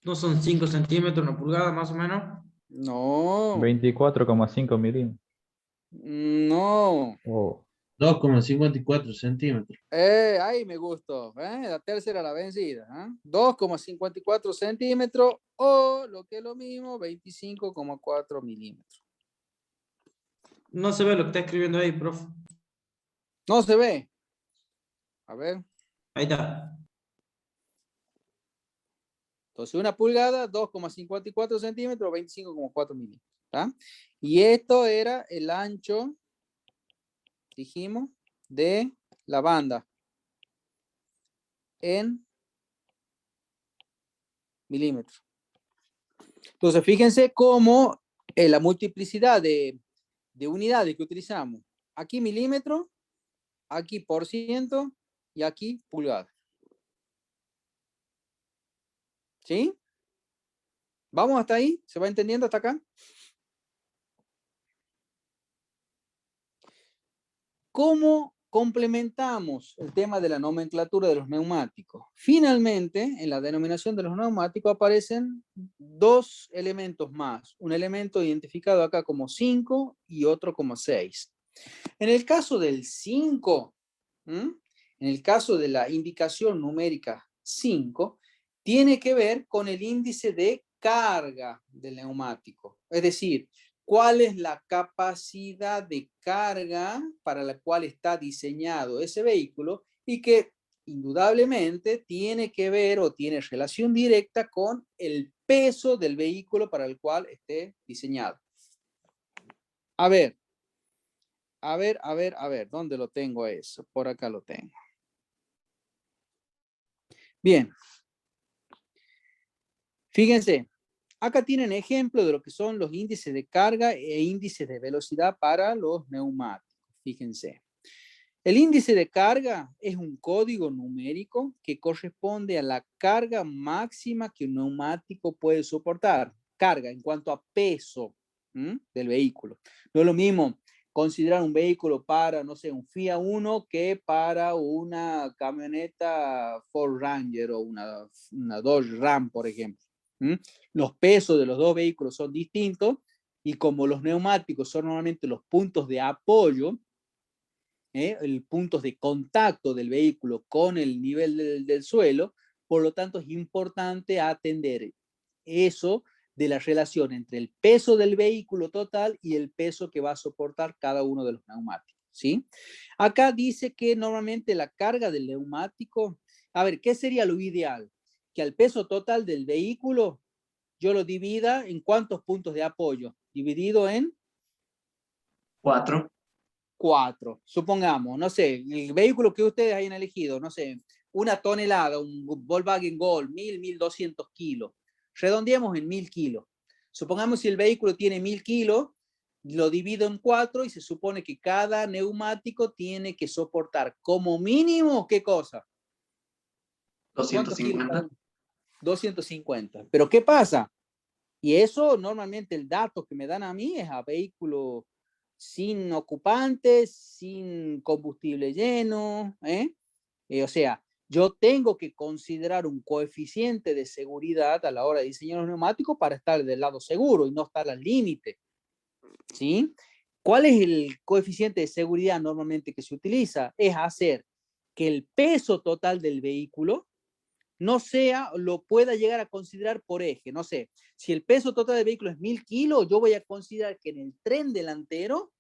Speaker 2: ¿No son 5 centímetros una pulgada más o menos?
Speaker 1: No.
Speaker 4: 24,5 milímetros.
Speaker 1: No.
Speaker 4: Oh.
Speaker 7: 2,54 centímetros.
Speaker 1: Ahí me gustó. La tercera la vencida. 2,54 centímetros o lo que es lo mismo, 25,4 milímetros.
Speaker 2: No se ve lo que está escribiendo ahí, profe.
Speaker 1: No se ve. A ver.
Speaker 2: Ahí está.
Speaker 1: Entonces, una pulgada, 2,54 centímetros, 25,4 milímetros. Y esto era el ancho, dijimos, de la banda en milímetros. Entonces, fíjense cómo la multiplicidad de unidades que utilizamos. Aquí milímetros, aquí por ciento y aquí pulgada. ¿Sí? ¿Vamos hasta ahí? ¿Se va entendiendo hasta acá? ¿Cómo complementamos el tema de la nomenclatura de los neumáticos? Finalmente, en la denominación de los neumáticos aparecen 2 elementos más. Un elemento identificado acá como 5 y otro como 6. En el caso del 5, en el caso de la indicación numérica 5, tiene que ver con el índice de carga del neumático. Es decir, cuál es la capacidad de carga para la cual está diseñado ese vehículo y que indudablemente tiene que ver o tiene relación directa con el peso del vehículo para el cual esté diseñado. A ver, ¿dónde lo tengo eso? Por acá lo tengo. Bien. Fíjense, acá tienen ejemplo de lo que son los índices de carga e índices de velocidad para los neumáticos. Fíjense. El índice de carga es un código numérico que corresponde a la carga máxima que un neumático puede soportar. Carga en cuanto a peso del vehículo. No es lo mismo considerar un vehículo para, no sé, un Fiat Uno que para una camioneta Ford Ranger o una Dodge Ram, por ejemplo. ¿Mm? Los pesos de los dos vehículos son distintos y como los neumáticos son normalmente los puntos de apoyo, el puntos de contacto del vehículo con el nivel del suelo, por lo tanto es importante atender eso de la relación entre el peso del vehículo total y el peso que va a soportar cada uno de los neumáticos, ¿sí? Acá dice que normalmente la carga del neumático, a ver, ¿qué sería lo ideal? Que al peso total del vehículo yo lo divida en cuántos puntos de apoyo, dividido en
Speaker 2: 4.
Speaker 1: 4. Supongamos, no sé, el vehículo que ustedes hayan elegido, no sé, una tonelada, un Volkswagen Gol, 1200 kilos. Redondeemos en 1000 kilos. Supongamos si el vehículo tiene 1000 kilos, lo divido en 4 y se supone que cada neumático tiene que soportar como mínimo, ¿qué cosa? ¿Cuántos kilos?
Speaker 2: 250.
Speaker 1: 250. Pero ¿qué pasa? Y eso normalmente el dato que me dan a mí es a vehículos sin ocupantes, sin combustible lleno, o sea, yo tengo que considerar un coeficiente de seguridad a la hora de diseñar los neumáticos para estar del lado seguro y no estar al límite, ¿sí? ¿Cuál es el coeficiente de seguridad normalmente que se utiliza? Es hacer que el peso total del vehículo no sea, lo pueda llegar a considerar por eje. No sé, si el peso total del vehículo es 1000 kilos, yo voy a considerar que en el tren delantero,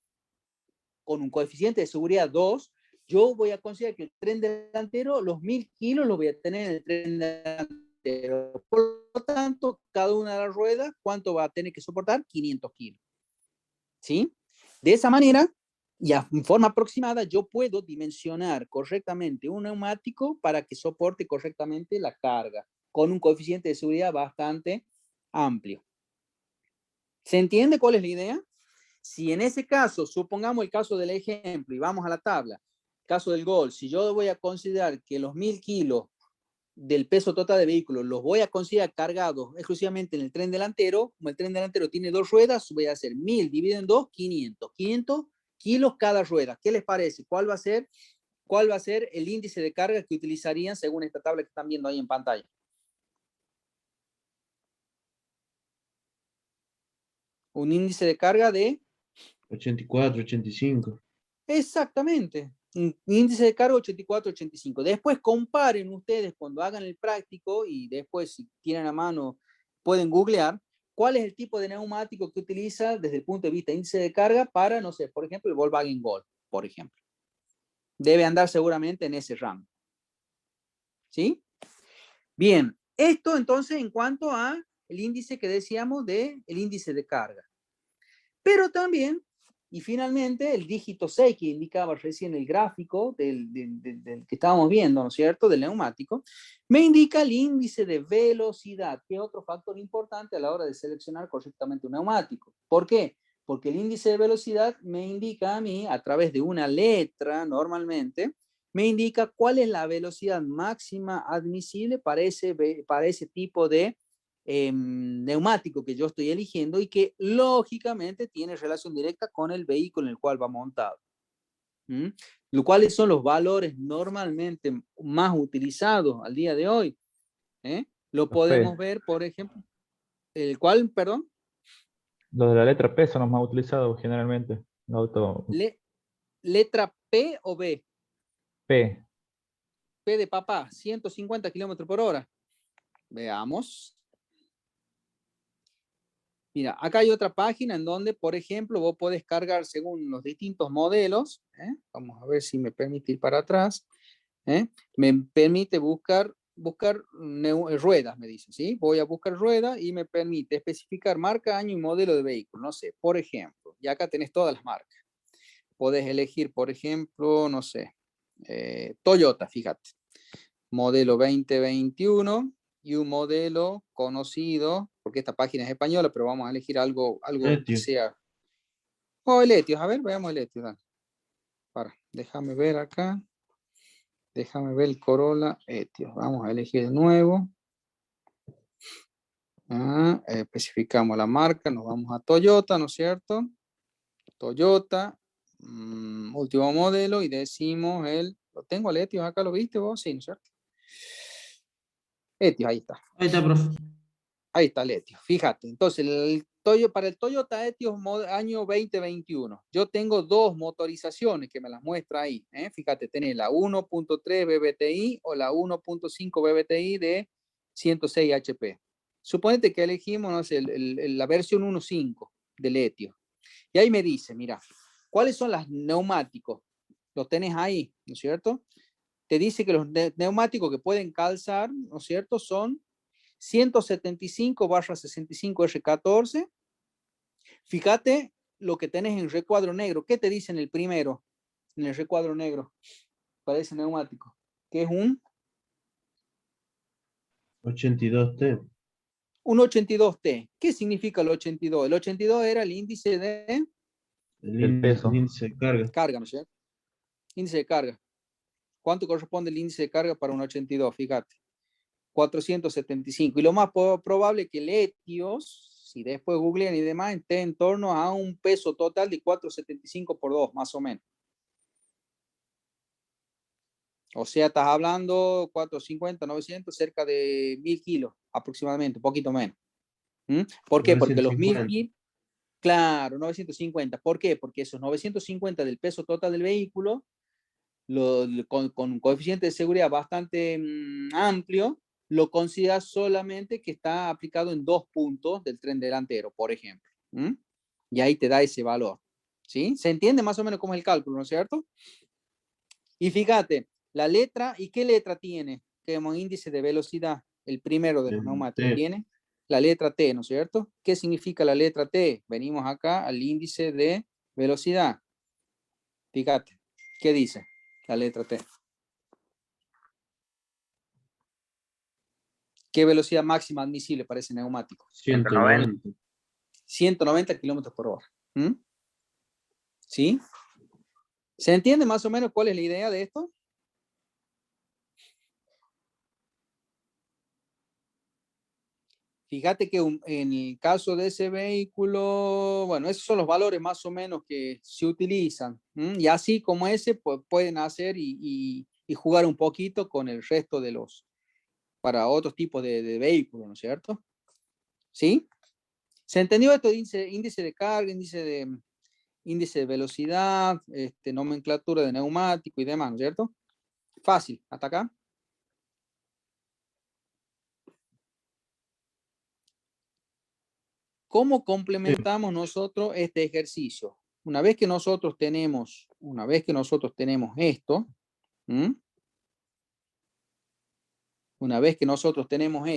Speaker 1: con un coeficiente de seguridad 2, yo voy a considerar que el tren delantero, los 1000 kilos los voy a tener en el tren delantero. Por lo tanto, cada una de las ruedas, ¿cuánto va a tener que soportar? 500 kilos. ¿Sí? De esa manera, y en forma aproximada, yo puedo dimensionar correctamente un neumático para que soporte correctamente la carga, con un coeficiente de seguridad bastante amplio. ¿Se entiende cuál es la idea? Si en ese caso, supongamos el caso del ejemplo, y vamos a la tabla, caso del Gol, si yo voy a considerar que los 1000 kilos del peso total del vehículo los voy a considerar cargados exclusivamente en el tren delantero, como el tren delantero tiene 2 ruedas, voy a hacer 1000 dividido en 2, 500. 500 kilos cada rueda. ¿Qué les parece? ¿Cuál va a ser el índice de carga que utilizarían según esta tabla que están viendo ahí en pantalla? Un índice de carga de
Speaker 7: 84, 85.
Speaker 1: exactamente. Un índice de carga 84, 85. Después comparen ustedes cuando hagan el práctico y después si tienen a mano pueden googlear cuál es el tipo de neumático que utiliza desde el punto de vista de índice de carga para, no sé, por ejemplo, el Volkswagen Gol, por ejemplo. Debe andar seguramente en ese rango. ¿Sí? Bien, esto entonces en cuanto a el índice que decíamos de el índice de carga. Pero también, y finalmente, el dígito 6 que indicaba recién el gráfico del que estábamos viendo, ¿no es cierto?, del neumático, me indica el índice de velocidad, que es otro factor importante a la hora de seleccionar correctamente un neumático. ¿Por qué? Porque el índice de velocidad me indica a mí, a través de una letra normalmente, me indica cuál es la velocidad máxima admisible para ese tipo de neumático que yo estoy eligiendo y que lógicamente tiene relación directa con el vehículo en el cual va montado. ¿Cuáles son los valores normalmente más utilizados al día de hoy? Lo podemos ver, por ejemplo, ¿el cuál, perdón?
Speaker 4: Los de la letra P son los más utilizados generalmente.
Speaker 1: ¿Letra P o B?
Speaker 4: P.
Speaker 1: P de papá, 150 kilómetros por hora. Veamos. Mira, acá hay otra página en donde, por ejemplo, vos podés cargar según los distintos modelos. Vamos a ver si me permite ir para atrás. Me permite buscar ruedas, me dice, ¿sí? Voy a buscar ruedas y me permite especificar marca, año y modelo de vehículo. No sé, por ejemplo, y acá tenés todas las marcas. Podés elegir, por ejemplo, no sé, Toyota, fíjate. Modelo 2021 y un modelo conocido, porque esta página es española, pero vamos a elegir algo que sea. El Etios, a ver, veamos el Etios. Déjame ver acá. Déjame ver el Corolla Etios. Vamos a elegir de nuevo. Especificamos la marca, nos vamos a Toyota, ¿no es cierto? Toyota, último modelo, y decimos lo tengo el Etios acá, ¿lo viste vos? Sí, ¿no es cierto? Etios, ahí está.
Speaker 2: Ahí está, profe.
Speaker 1: Ahí está el Etios, fíjate. Entonces, para el Toyota Etios año 2021, yo tengo dos motorizaciones que me las muestra ahí. Fíjate, tenés la 1.3 BBTI o la 1.5 BBTI de 106 HP. Suponete que elegimos, no sé, la versión 1.5 del Etios. Y ahí me dice, mira, ¿cuáles son los neumáticos? Los tenés ahí, ¿no es cierto? Te dice que los neumáticos que pueden calzar, ¿no es cierto?, son 175/65 R14. Fíjate lo que tenés en el recuadro negro. ¿Qué te dice en el primero? En el recuadro negro para ese neumático. Que es un
Speaker 7: 82T.
Speaker 1: 82T. ¿Qué significa el 82? El 82 era el índice de
Speaker 4: El peso.
Speaker 7: El índice de carga.
Speaker 1: carga, ¿no es cierto? Índice de carga. ¿Cuánto corresponde el índice de carga para un 82? Fíjate. 475. Y lo más probable que el Etios, si después googlean y demás, esté en torno a un peso total de 475 por 2, más o menos. O sea, estás hablando 450, 900, cerca de 1000 kilos aproximadamente, un poquito menos. ¿Por qué? Porque los 1000 kilos, claro, 950. ¿Por qué? Porque esos 950 del peso total del vehículo, con un coeficiente de seguridad bastante amplio, lo consideras solamente que está aplicado en 2 puntos del tren delantero, por ejemplo. Y ahí te da ese valor. ¿Sí? ¿Se entiende más o menos cómo es el cálculo, no es cierto? Y fíjate, la letra, ¿y qué letra tiene? Como índice de velocidad, el primero de los neumáticos, tiene la letra T, ¿no es cierto? ¿Qué significa la letra T? Venimos acá al índice de velocidad. Fíjate, ¿qué dice la letra T? ¿Qué velocidad máxima admisible para ese neumático?
Speaker 7: 190.
Speaker 1: 190 kilómetros por hora. ¿Sí? ¿Se entiende más o menos cuál es la idea de esto? Fíjate que en el caso de ese vehículo, bueno, esos son los valores más o menos que se utilizan. Y así como ese, pues, pueden hacer y jugar un poquito con el resto de para otros tipos de vehículos, ¿no es cierto? ¿Sí? ¿Se entendió esto de índice de carga, índice de velocidad, nomenclatura de neumático y demás, ¿no es cierto? Fácil, hasta acá. ¿Cómo complementamos nosotros este ejercicio? Una vez que nosotros tenemos esto, una vez que nosotros tenemos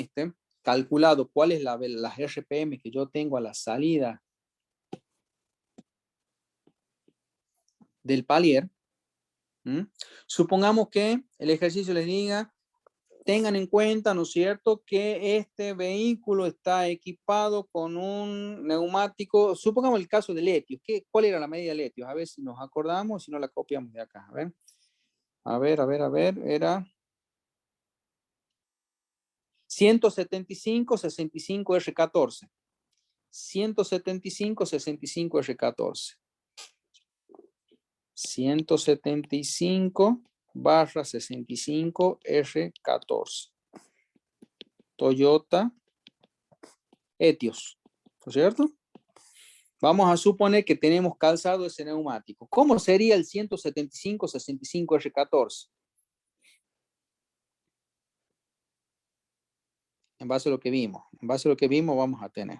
Speaker 1: calculado cuál es las RPM que yo tengo a la salida del palier, supongamos que el ejercicio les diga, tengan en cuenta, ¿no es cierto?, que este vehículo está equipado con un neumático, supongamos el caso del Etios. ¿Cuál era la medida del Etios? A ver si nos acordamos, si no la copiamos de acá. A ver, era 175/65 R14. 175/65 R14. 175/65 R14. Toyota Etios, ¿no es cierto? Vamos a suponer que tenemos calzado ese neumático. ¿Cómo sería el 175/65 R14? En base a lo que vimos. En base a lo que vimos vamos a tener.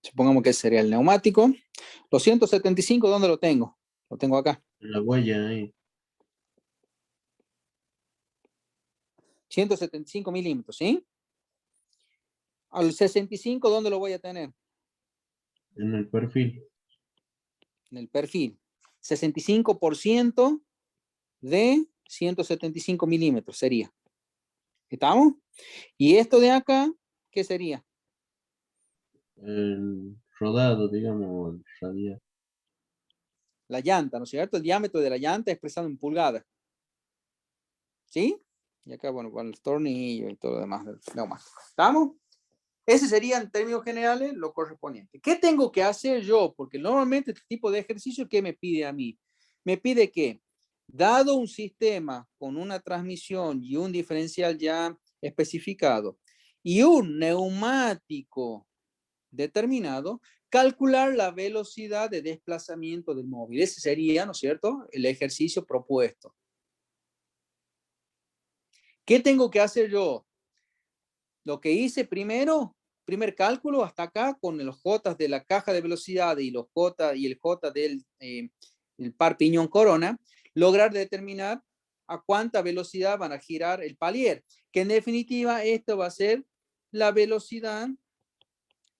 Speaker 1: Supongamos que ese sería el neumático. Los 175, ¿dónde lo tengo? Lo tengo acá.
Speaker 7: En la huella ahí.
Speaker 1: 175 milímetros, ¿sí? Al 65, ¿dónde lo voy a tener?
Speaker 7: En el perfil.
Speaker 1: En el perfil. 65% de 175 milímetros sería. ¿Estamos? Y esto de acá, ¿qué sería?
Speaker 7: El rodado, digamos, el radial.
Speaker 1: La llanta, ¿no es cierto? El diámetro de la llanta expresado en pulgadas. ¿Sí? Y acá, bueno, con los tornillos y todo lo demás del neumático. ¿Estamos? Ese sería en términos generales lo correspondiente. ¿Qué tengo que hacer yo? Porque normalmente este tipo de ejercicio, ¿qué me pide a mí? Me pide que, dado un sistema con una transmisión y un diferencial ya especificado y un neumático determinado, calcular la velocidad de desplazamiento del móvil. Ese sería, ¿no es cierto?, el ejercicio propuesto. ¿Qué tengo que hacer yo? Lo que hice primero, primer cálculo hasta acá, con los J de la caja de velocidad y los J y el J del el par piñón corona, lograr determinar a cuánta velocidad van a girar el palier, que en definitiva esto va a ser la velocidad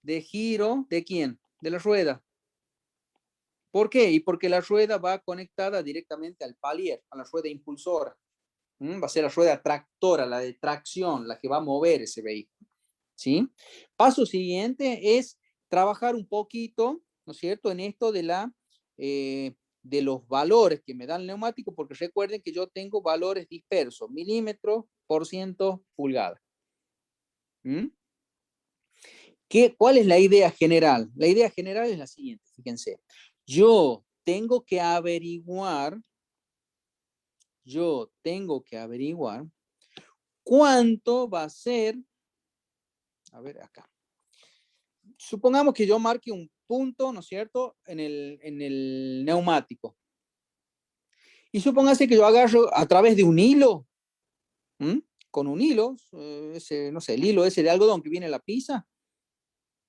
Speaker 1: de giro de ¿quién? De la rueda. ¿Por qué? Y porque la rueda va conectada directamente al palier, a la rueda impulsora. Va a ser la rueda tractora, la de tracción, la que va a mover ese vehículo. ¿Sí? Paso siguiente es trabajar un poquito, ¿no es cierto?, en esto de de los valores que me dan el neumático, porque recuerden que yo tengo valores dispersos, milímetros, por ciento, pulgada. ¿Cuál es la idea general? La idea general es la siguiente, fíjense. Yo tengo que averiguar cuánto va a ser, a ver acá. Supongamos que yo marque un punto, ¿no es cierto?, en el neumático. Y supóngase que yo agarro a través de un hilo, con un hilo, no sé, el hilo ese de algodón que viene en la pizza,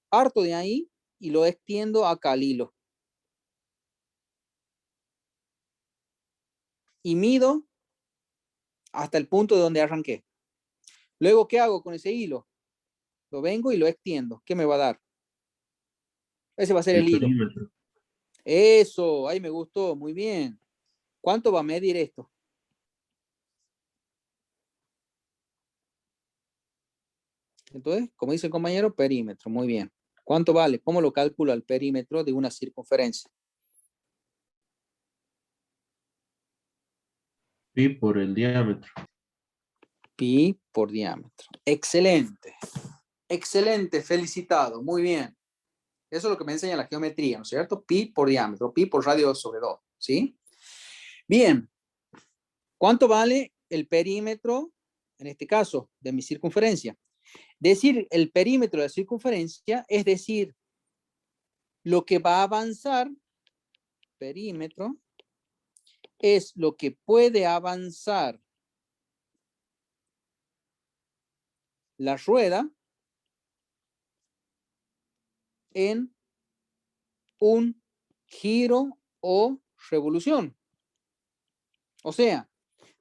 Speaker 1: parto de ahí y lo extiendo acá al hilo. Y mido hasta el punto de donde arranqué. Luego, ¿qué hago con ese hilo? Lo vengo y lo extiendo. ¿Qué me va a dar? Ese va a ser el hilo.
Speaker 7: Perímetro.
Speaker 1: Eso, ahí me gustó, muy bien. ¿Cuánto va a medir esto? Entonces, como dice el compañero, perímetro, muy bien. ¿Cuánto vale? ¿Cómo lo calculo el perímetro de una circunferencia?
Speaker 7: Pi por el diámetro.
Speaker 1: Pi por diámetro. Excelente. Excelente, felicitado, muy bien. Eso es lo que me enseña la geometría, ¿no es cierto? Pi por diámetro, pi por radio sobre 2, ¿sí? Bien. ¿Cuánto vale el perímetro, en este caso, de mi circunferencia? Decir el perímetro de la circunferencia es decir, lo que va a avanzar, perímetro, es lo que puede avanzar la rueda en un giro o revolución. O sea,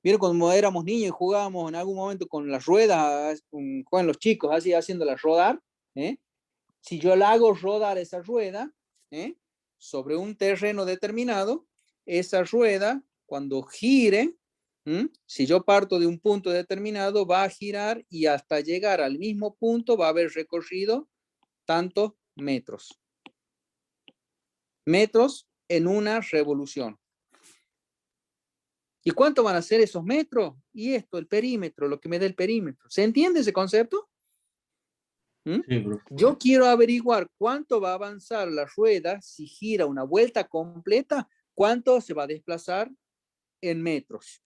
Speaker 1: ¿vieron cuando éramos niños y jugábamos en algún momento con las ruedas, juegan los chicos así haciéndolas rodar? Si yo la hago rodar esa rueda sobre un terreno determinado, esa rueda, cuando gire, si yo parto de un punto determinado, va a girar y hasta llegar al mismo punto va a haber recorrido tantos metros. Metros en una revolución. ¿Y cuánto van a ser esos metros? Y esto, el perímetro, lo que me da el perímetro. ¿Se entiende ese concepto?
Speaker 7: Sí, bro.
Speaker 1: Yo quiero averiguar cuánto va a avanzar la rueda si gira una vuelta completa, cuánto se va a desplazar en metros.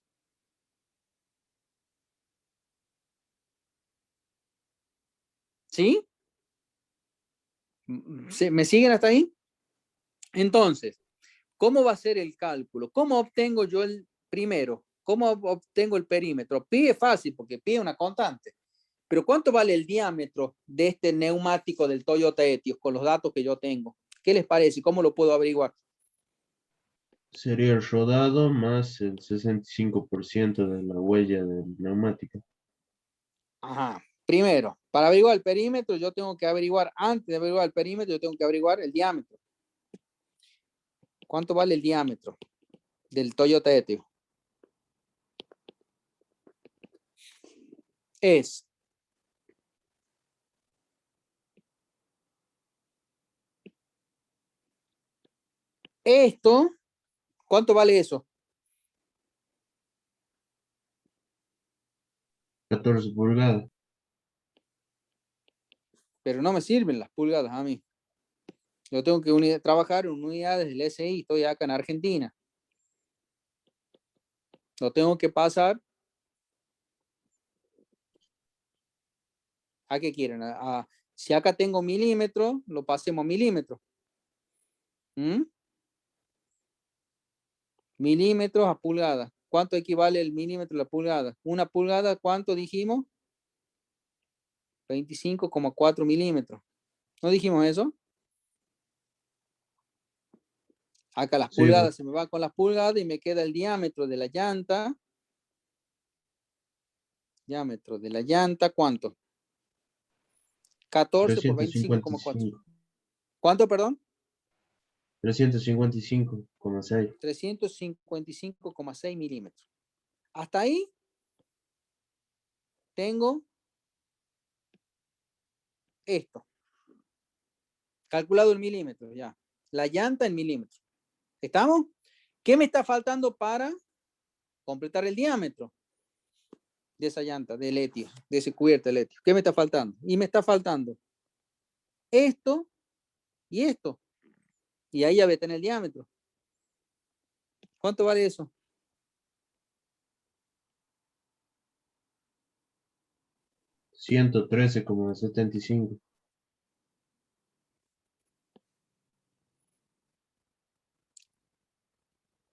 Speaker 1: ¿Sí? ¿Me siguen hasta ahí? Entonces, ¿cómo va a ser el cálculo? ¿Cómo obtengo yo el primero? ¿Cómo obtengo el perímetro? Pi es fácil porque pi es una constante. Pero ¿cuánto vale el diámetro de este neumático del Toyota Etios con los datos que yo tengo? ¿Qué les parece? ¿Cómo lo puedo averiguar?
Speaker 7: Sería el rodado más el 65% de la huella del neumático.
Speaker 1: Ajá. Primero, para averiguar el perímetro, yo tengo que averiguar, antes de averiguar el perímetro, yo tengo que averiguar el diámetro. ¿Cuánto vale el diámetro del Toyota Etios? Es esto. ¿Cuánto vale eso?
Speaker 7: 14 pulgadas.
Speaker 1: Pero no me sirven las pulgadas a mí. Yo tengo que trabajar en unidades del SI, estoy acá en Argentina. Lo tengo que pasar. ¿A qué quieren? Si acá tengo milímetros, lo pasemos a milímetros. Milímetros a pulgadas. ¿Cuánto equivale el milímetro a la pulgada? Una pulgada, ¿cuánto dijimos? 25,4 milímetros. ¿No dijimos eso? Acá las
Speaker 7: Sí,
Speaker 1: pulgadas se me va con las pulgadas y me queda el diámetro de la llanta. Diámetro de la llanta, ¿cuánto? 14 por 25,4.
Speaker 7: 355.
Speaker 1: ¿Cuánto, perdón?
Speaker 7: 355,6.
Speaker 1: 355,6 milímetros. Hasta ahí tengo esto. Calculado en milímetros, ya. La llanta en milímetros. ¿Estamos? ¿Qué me está faltando para completar el diámetro de esa llanta de litio, de ese cubierto de litio? ¿Qué me está faltando? Y me está faltando esto y esto. Y ahí ya voy a tener el diámetro. ¿Cuánto vale eso?
Speaker 7: $113,75.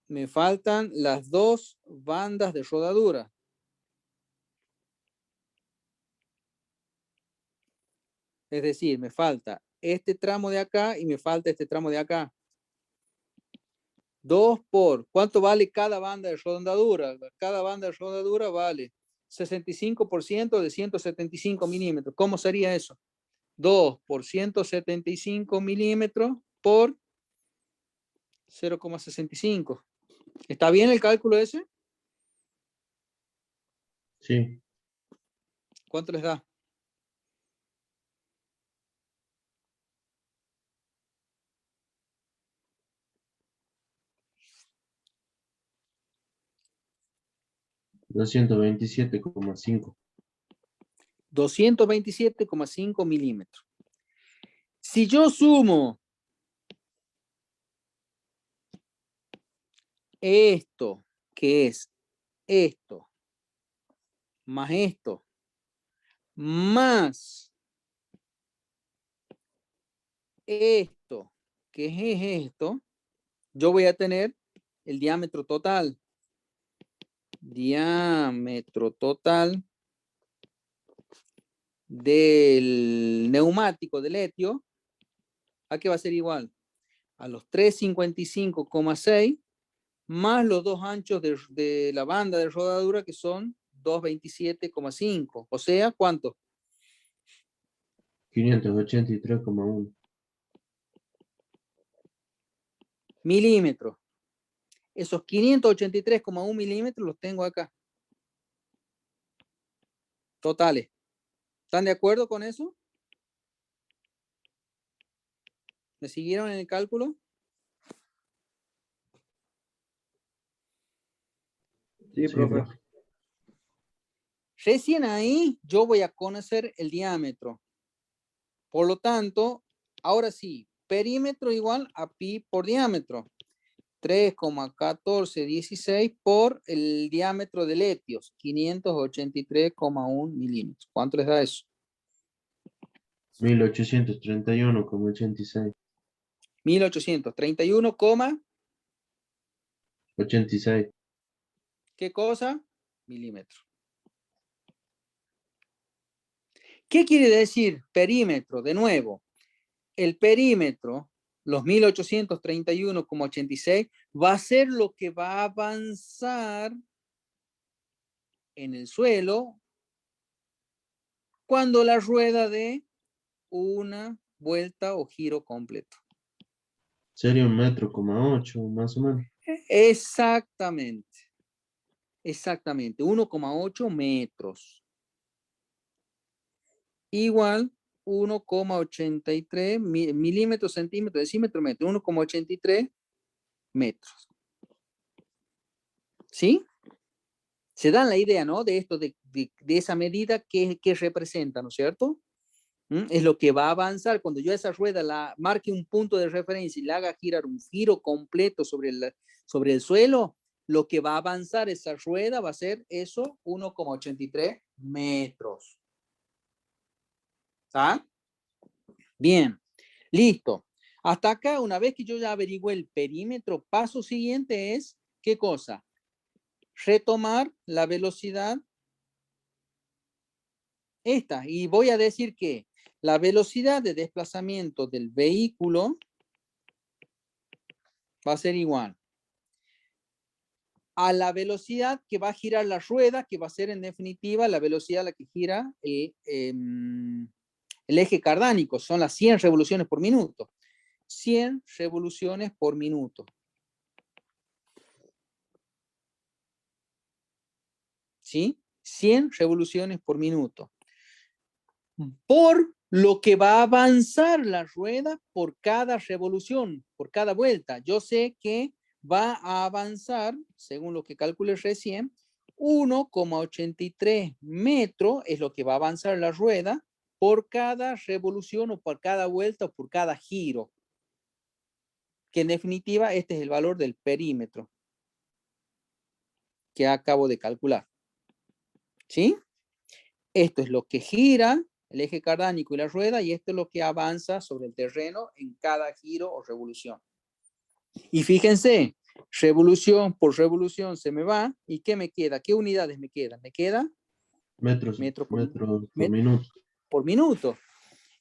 Speaker 1: Me faltan las dos bandas de rodadura. Es decir, me falta este tramo de acá y me falta este tramo de acá. 2 por, ¿cuánto vale cada banda de rodadura? Cada banda de rodadura vale 65% de 175 milímetros. ¿Cómo sería eso? 2 por 175 milímetros por 0,65. ¿Está bien el cálculo ese?
Speaker 7: Sí.
Speaker 1: ¿Cuánto les da?
Speaker 7: $227,5.
Speaker 1: 227,5 milímetros. Si yo sumo esto, que es esto, más esto, más esto, que es esto, yo voy a tener el diámetro total. Diámetro total del neumático de litio, ¿a qué va a ser igual? A los 355,6 más los dos anchos de la banda de rodadura, que son 227,5. O sea, ¿cuánto?
Speaker 7: 583,1.
Speaker 1: Milímetros. Esos 583,1 milímetros los tengo acá. Totales. ¿Están de acuerdo con eso? ¿Me siguieron en el cálculo?
Speaker 2: Sí,
Speaker 7: Sí,
Speaker 2: profe.
Speaker 7: profe.
Speaker 1: Recién ahí yo voy a conocer el diámetro. Por lo tanto, ahora sí, perímetro igual a pi por diámetro. 3,1416 por el diámetro de letios, 583,1 milímetros. ¿Cuánto les da eso?
Speaker 7: 1831,86.
Speaker 1: 1831,
Speaker 7: 86.
Speaker 1: ¿qué cosa? Milímetros. ¿Qué quiere decir perímetro? De nuevo, el perímetro, los 1831,86, va a ser lo que va a avanzar en el suelo cuando la rueda dé una vuelta o giro completo.
Speaker 7: Sería 1,8 m más o menos.
Speaker 1: Exactamente. Exactamente. 1,8 metros. Igual 1,83 milímetros, centímetros, decímetro, metro. 1,83 metros. ¿Sí? Se dan la idea, ¿no? De esto, de esa medida que representa, ¿no es cierto? Es lo que va a avanzar. Cuando yo a esa rueda la marque un punto de referencia y la haga girar un giro completo sobre el suelo, lo que va a avanzar esa rueda va a ser eso, 1,83 metros. ¿Está? Bien, listo. Hasta acá, una vez que yo ya averigüé el perímetro, paso siguiente es, ¿qué cosa? Retomar la velocidad esta. Y voy a decir que la velocidad de desplazamiento del vehículo va a ser igual a la velocidad que va a girar la rueda, que va a ser en definitiva la velocidad a la que gira el eje cardánico. Son las 100 revoluciones por minuto. 100 revoluciones por minuto. ¿Sí? 100 revoluciones por minuto. Por lo que va a avanzar la rueda por cada revolución, por cada vuelta. Yo sé que va a avanzar, según lo que calculé recién, 1,83 metros es lo que va a avanzar la rueda por cada revolución o por cada vuelta o por cada giro. Que en definitiva este es el valor del perímetro que acabo de calcular. ¿Sí? Esto es lo que gira el eje cardánico y la rueda, y esto es lo que avanza sobre el terreno en cada giro o revolución. Y fíjense, revolución por revolución se me va, ¿y qué me queda? ¿Qué unidades me quedan? Me queda
Speaker 7: Metros por minuto.
Speaker 1: por minuto.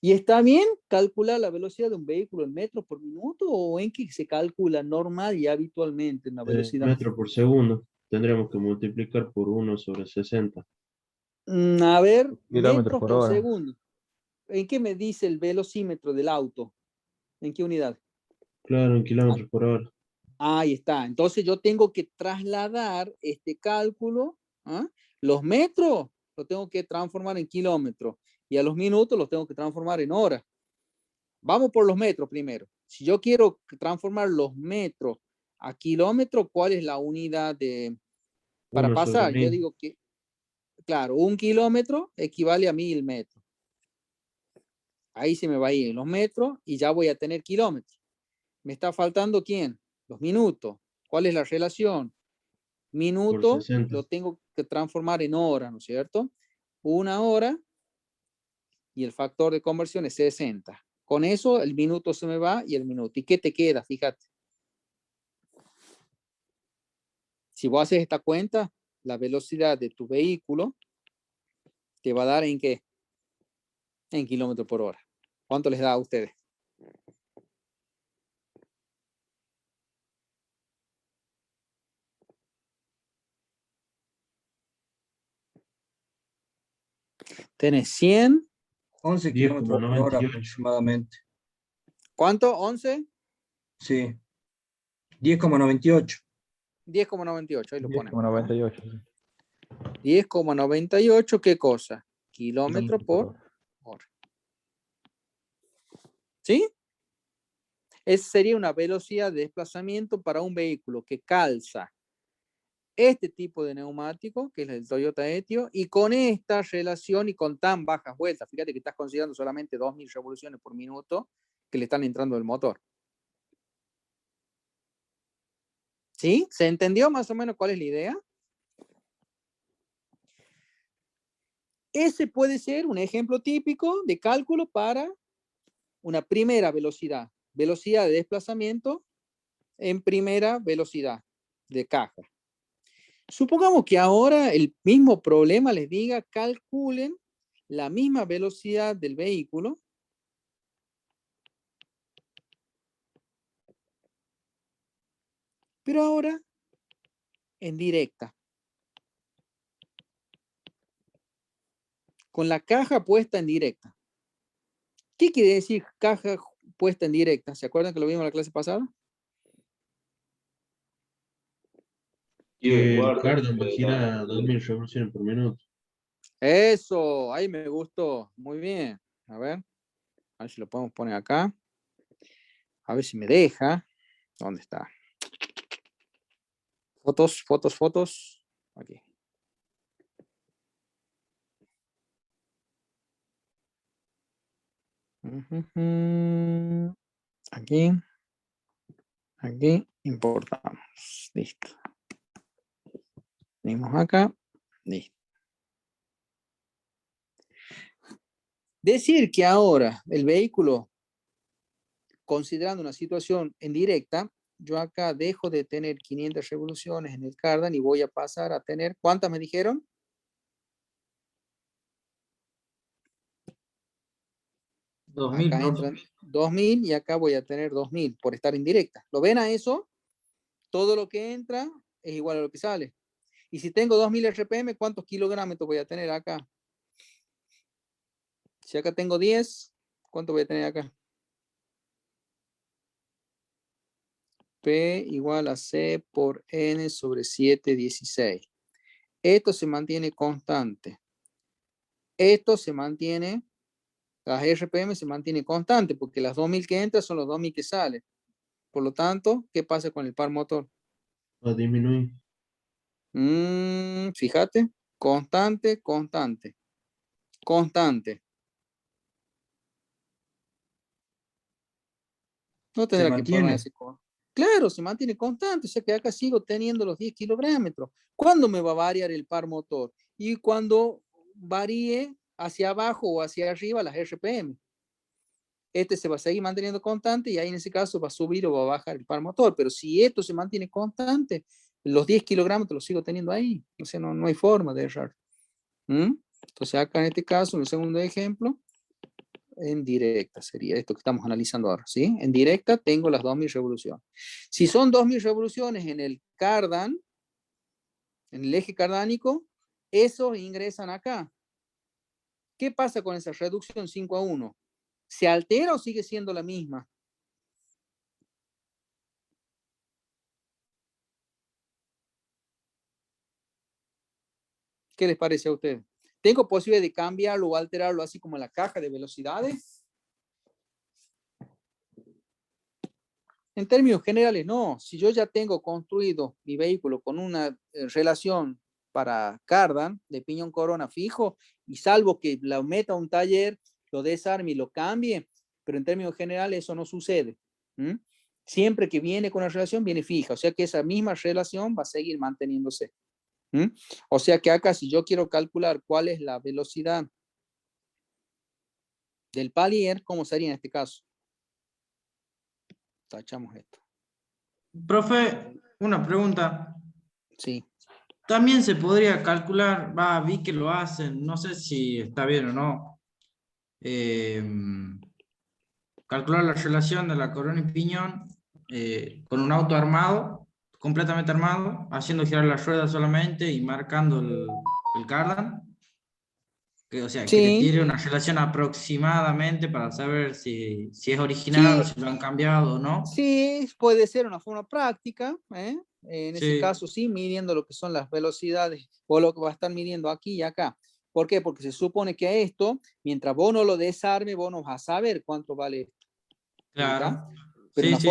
Speaker 1: ¿Y está bien calcular la velocidad de un vehículo en metros por minuto o en qué se calcula normal y habitualmente en la velocidad?
Speaker 7: Metro por segundo. Tendríamos que multiplicar por 1/60.
Speaker 1: A ver,
Speaker 4: Kilómetros
Speaker 1: metros
Speaker 4: por
Speaker 1: por
Speaker 4: hora.
Speaker 1: segundo. ¿En qué me dice el velocímetro del auto? ¿En qué unidad?
Speaker 7: Claro, en kilómetros por hora.
Speaker 1: Ahí está. Entonces yo tengo que trasladar este cálculo, los metros los tengo que transformar en kilómetros y a los minutos los tengo que transformar en horas. Vamos por los metros primero. Si yo quiero transformar los metros a kilómetros, ¿cuál es la unidad para
Speaker 7: 1/1000.
Speaker 1: pasar? Yo digo que, claro, 1 kilómetro equivale a 1000 metros. Ahí se me va a ir los metros y ya voy a tener kilómetros. ¿Me está faltando quién? Los minutos. ¿Cuál es la relación? Minuto
Speaker 7: 60.
Speaker 1: lo tengo que transformar en hora, ¿no es cierto? 1 hora y el factor de conversión es 60. Con eso el minuto se me va y el minuto. ¿Y qué te queda? Fíjate. Si vos haces esta cuenta, la velocidad de tu vehículo te va a dar ¿en qué? En kilómetros por hora. ¿Cuánto les da a ustedes? Tenés 100.
Speaker 2: 11 kilómetros por hora
Speaker 7: 10,98.
Speaker 2: aproximadamente.
Speaker 1: ¿Cuánto? ¿11?
Speaker 2: Sí. 10,98.
Speaker 1: 10,98. Ahí lo ponemos.
Speaker 4: 10,98. Sí.
Speaker 1: 10,98, ¿qué cosa? Kilómetro por hora. ¿Sí? Esa sería una velocidad de desplazamiento para un vehículo que calza este tipo de neumático, que es el Toyota Etio, y con esta relación y con tan bajas vueltas. Fíjate que estás considerando solamente 2000 revoluciones por minuto que le están entrando del motor. ¿Sí? ¿Se entendió más o menos cuál es la idea? Ese puede ser un ejemplo típico de cálculo para una primera velocidad. Velocidad de desplazamiento en primera velocidad de caja. Supongamos que ahora el mismo problema les diga, calculen la misma velocidad del vehículo pero ahora en directa. Con la caja puesta en directa. ¿Qué quiere decir caja puesta en directa? ¿Se acuerdan que lo vimos en la clase pasada?
Speaker 7: Que el cardan va a girar a 2000 revoluciones por minuto.
Speaker 1: Eso, ahí me gustó. Muy bien. A ver si lo podemos poner acá. A ver si me deja. ¿Dónde está? Fotos, fotos, fotos. Aquí. Aquí. Aquí importamos. Listo. Venimos acá. Listo. Decir que ahora el vehículo, considerando una situación en directa, yo acá dejo de tener 500 revoluciones en el cardan y voy a pasar a tener, ¿cuántas me dijeron? Acá entran 2000 y acá voy a tener 2000 por estar en directa. ¿Lo ven a eso? Todo lo que entra es igual a lo que sale. Y si tengo 2000 RPM, ¿cuántos kilogramos voy a tener acá? Si acá tengo 10, ¿cuánto voy a tener acá? P igual a C por N sobre 716. Esto se mantiene constante. Esto se mantiene, las RPM se mantiene constante porque las 2000 que entran son los 2000 que salen. Por lo tanto, ¿qué pasa con el par motor?
Speaker 7: Va a disminuir.
Speaker 1: Fíjate, constante, constante, constante. No
Speaker 2: Se
Speaker 1: tendrá que poner
Speaker 2: mantiene.
Speaker 1: ese. Claro, se mantiene constante, o sea que acá sigo teniendo los 10 kilogramos. ¿Cuándo me va a variar el par motor? Y cuando varíe hacia abajo o hacia arriba las RPM. Este se va a seguir manteniendo constante y ahí en ese caso va a subir o va a bajar el par motor. Pero si esto se mantiene constante, los 10 kilogramos los sigo teniendo ahí. O sea, no hay forma de errar. Entonces acá en este caso, en el segundo ejemplo, en directa sería esto que estamos analizando ahora, ¿sí? En directa tengo las 2000 revoluciones. Si son 2000 revoluciones en el cardan, en el eje cardánico, esos ingresan acá. ¿Qué pasa con esa reducción 5-1? ¿Se altera o sigue siendo la misma? ¿Qué les parece a ustedes? ¿Tengo posibilidad de cambiarlo o alterarlo así como en la caja de velocidades? En términos generales, no. Si yo ya tengo construido mi vehículo con una relación para cardan de piñón corona fijo, y salvo que la meta a un taller, lo desarme y lo cambie, pero en términos generales eso no sucede. Siempre que viene con una relación, viene fija. O sea que esa misma relación va a seguir manteniéndose. O sea que acá, si yo quiero calcular cuál es la velocidad del palier, ¿cómo sería en este caso? Tachamos esto.
Speaker 2: Profe, una pregunta.
Speaker 1: Sí.
Speaker 2: También se podría calcular, vi que lo hacen, no sé si está bien o no. Calcular la relación de la corona y piñón con un auto armado, completamente armado, haciendo girar las ruedas solamente y marcando el cardan. O sea, que le
Speaker 1: Sí.
Speaker 2: tire una relación aproximadamente para saber si es original o
Speaker 1: Sí.
Speaker 2: si lo han cambiado o no.
Speaker 1: Sí, puede ser una forma práctica, en ese
Speaker 2: Sí.
Speaker 1: caso sí, midiendo lo que son las velocidades o lo que va a estar midiendo aquí y acá. ¿Por qué? Porque se supone que esto, mientras vos no lo desarme, vos no vas a saber cuánto vale esto.
Speaker 2: Claro.
Speaker 1: Pero
Speaker 2: Sí,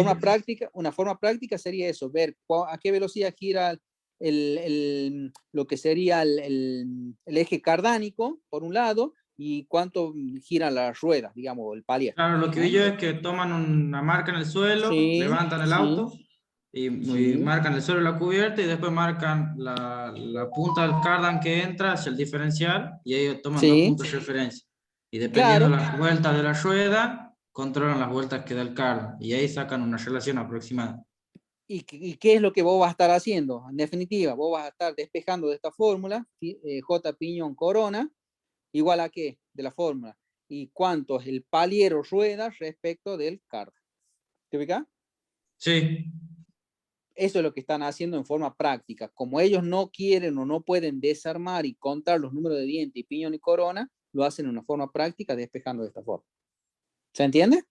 Speaker 1: una forma práctica sería eso, ver a qué velocidad gira lo que sería el eje cardánico, por un lado, y cuánto giran las ruedas, digamos, el palier.
Speaker 2: Claro, lo que vi yo es que toman una marca en el suelo,
Speaker 1: Sí,
Speaker 2: levantan el
Speaker 1: sí,
Speaker 2: auto y
Speaker 1: sí.
Speaker 2: marcan el suelo la cubierta y después marcan la punta del cardan que entra hacia el diferencial y ellos toman dos
Speaker 1: Sí,
Speaker 2: puntos de referencia. Y dependiendo
Speaker 1: claro.
Speaker 2: de las vueltas de la rueda, controlan las vueltas que da el cardan y ahí sacan una relación aproximada.
Speaker 1: ¿Y qué es lo que vos vas a estar haciendo? En definitiva, vos vas a estar despejando de esta fórmula, J piñón corona, igual a qué de la fórmula. ¿Y cuánto es el paliero rueda respecto del cardan? ¿Te ubicas?
Speaker 2: Sí.
Speaker 1: Eso es lo que están haciendo en forma práctica. Como ellos no quieren o no pueden desarmar y contar los números de diente y piñón y corona, lo hacen en una forma práctica despejando de esta forma. ¿Se entiende?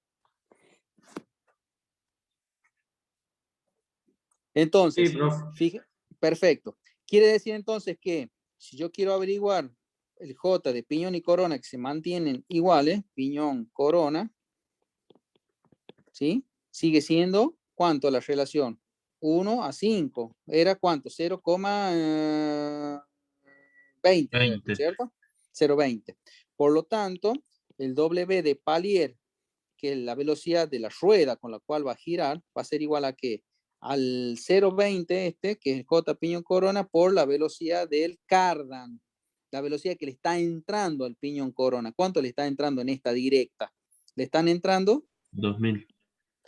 Speaker 1: Entonces,
Speaker 2: Sí, profe.
Speaker 1: perfecto. Quiere decir entonces que si yo quiero averiguar el J de piñón y corona que se mantienen iguales, piñón, corona, ¿sí? Sigue siendo, ¿cuánto la relación? 1 a 5. ¿Era cuánto? 0,20,
Speaker 7: 20.
Speaker 1: ¿cierto? 0,20. Por lo tanto, el W de palier que la velocidad de la rueda con la cual va a girar va a ser igual a ¿qué? Al 0,20 que es J piñón corona, por la velocidad del cardan, la velocidad que le está entrando al piñón corona. ¿Cuánto le está entrando en esta directa? Le están entrando
Speaker 7: 2000.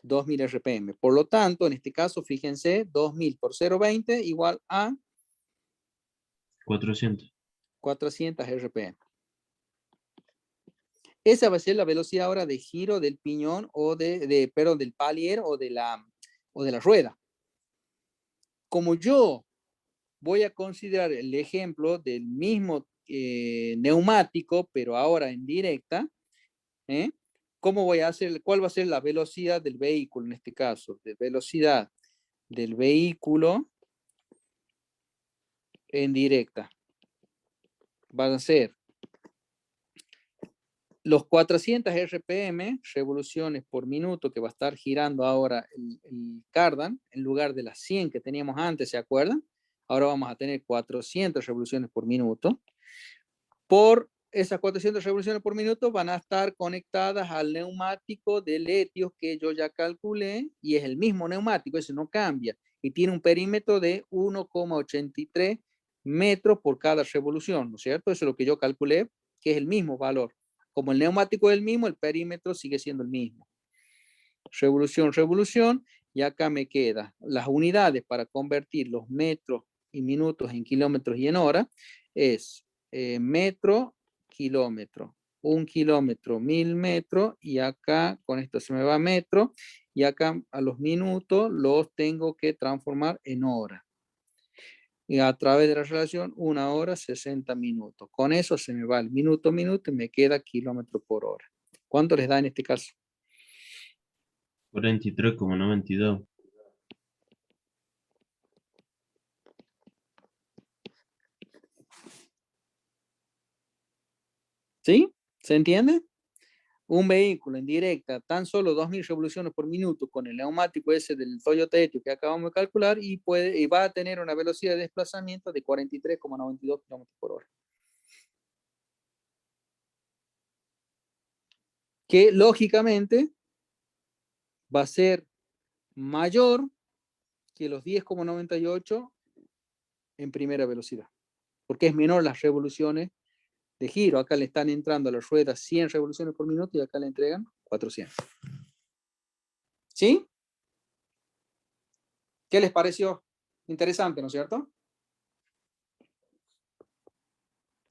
Speaker 1: 2000 RPM. Por lo tanto, en este caso, fíjense, 2000 por 0,20 igual a
Speaker 7: 400.
Speaker 1: 400 RPM. Esa va a ser la velocidad ahora de giro del piñón o perdón, del palier o de la rueda. Como yo voy a considerar el ejemplo del mismo neumático, pero ahora en directa, ¿cómo voy a hacer? ¿Cuál va a ser la velocidad del vehículo en este caso? De velocidad del vehículo en directa. Van a ser los 400 RPM, revoluciones por minuto, que va a estar girando ahora el cardan, en lugar de las 100 que teníamos antes, ¿se acuerdan? Ahora vamos a tener 400 revoluciones por minuto. Por esas 400 revoluciones por minuto van a estar conectadas al neumático de Letios que yo ya calculé, y es el mismo neumático, ese no cambia, y tiene un perímetro de 1,83 metros por cada revolución, ¿no es cierto? Eso es lo que yo calculé, que es el mismo valor. Como el neumático es el mismo, el perímetro sigue siendo el mismo. Revolución, revolución, y acá me quedan las unidades para convertir los metros y minutos en kilómetros y en hora, es metro, kilómetro. 1 kilómetro, 1000 metros, y acá con esto se me va metro, y acá a los minutos los tengo que transformar en hora. Y a través de la relación 1 hora 60 minutos. Con eso se me va el minuto, minuto, y me queda kilómetro por hora. ¿Cuánto les da en este caso?
Speaker 7: 43,92.
Speaker 1: ¿Sí? ¿Se entiende? Un vehículo en directa, tan solo 2000 revoluciones por minuto con el neumático ese del Toyota Etios que acabamos de calcular, y va a tener una velocidad de desplazamiento de 43,92 kilómetros por hora. Que lógicamente va a ser mayor que los 10,98 en primera velocidad, porque es menor las revoluciones de giro. Acá le están entrando a las ruedas 100 revoluciones por minuto y acá le entregan 400. ¿Sí? ¿Qué les pareció? Interesante, ¿no es cierto?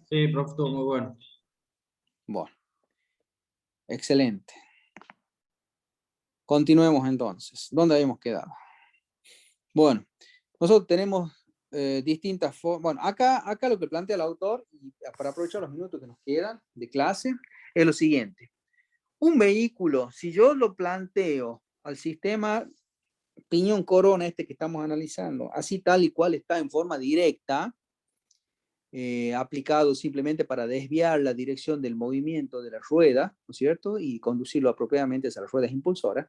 Speaker 2: Sí, profe, estuvo muy bueno.
Speaker 1: Bueno, excelente. Continuemos entonces. ¿Dónde habíamos quedado? Bueno, nosotros tenemos distintas formas. Bueno, acá lo que plantea el autor, y para aprovechar los minutos que nos quedan de clase, es lo siguiente. Un vehículo, si yo lo planteo al sistema piñón corona este que estamos analizando, así tal y cual está en forma directa, aplicado simplemente para desviar la dirección del movimiento de la rueda, ¿no es cierto? Y conducirlo apropiadamente hacia las ruedas impulsoras,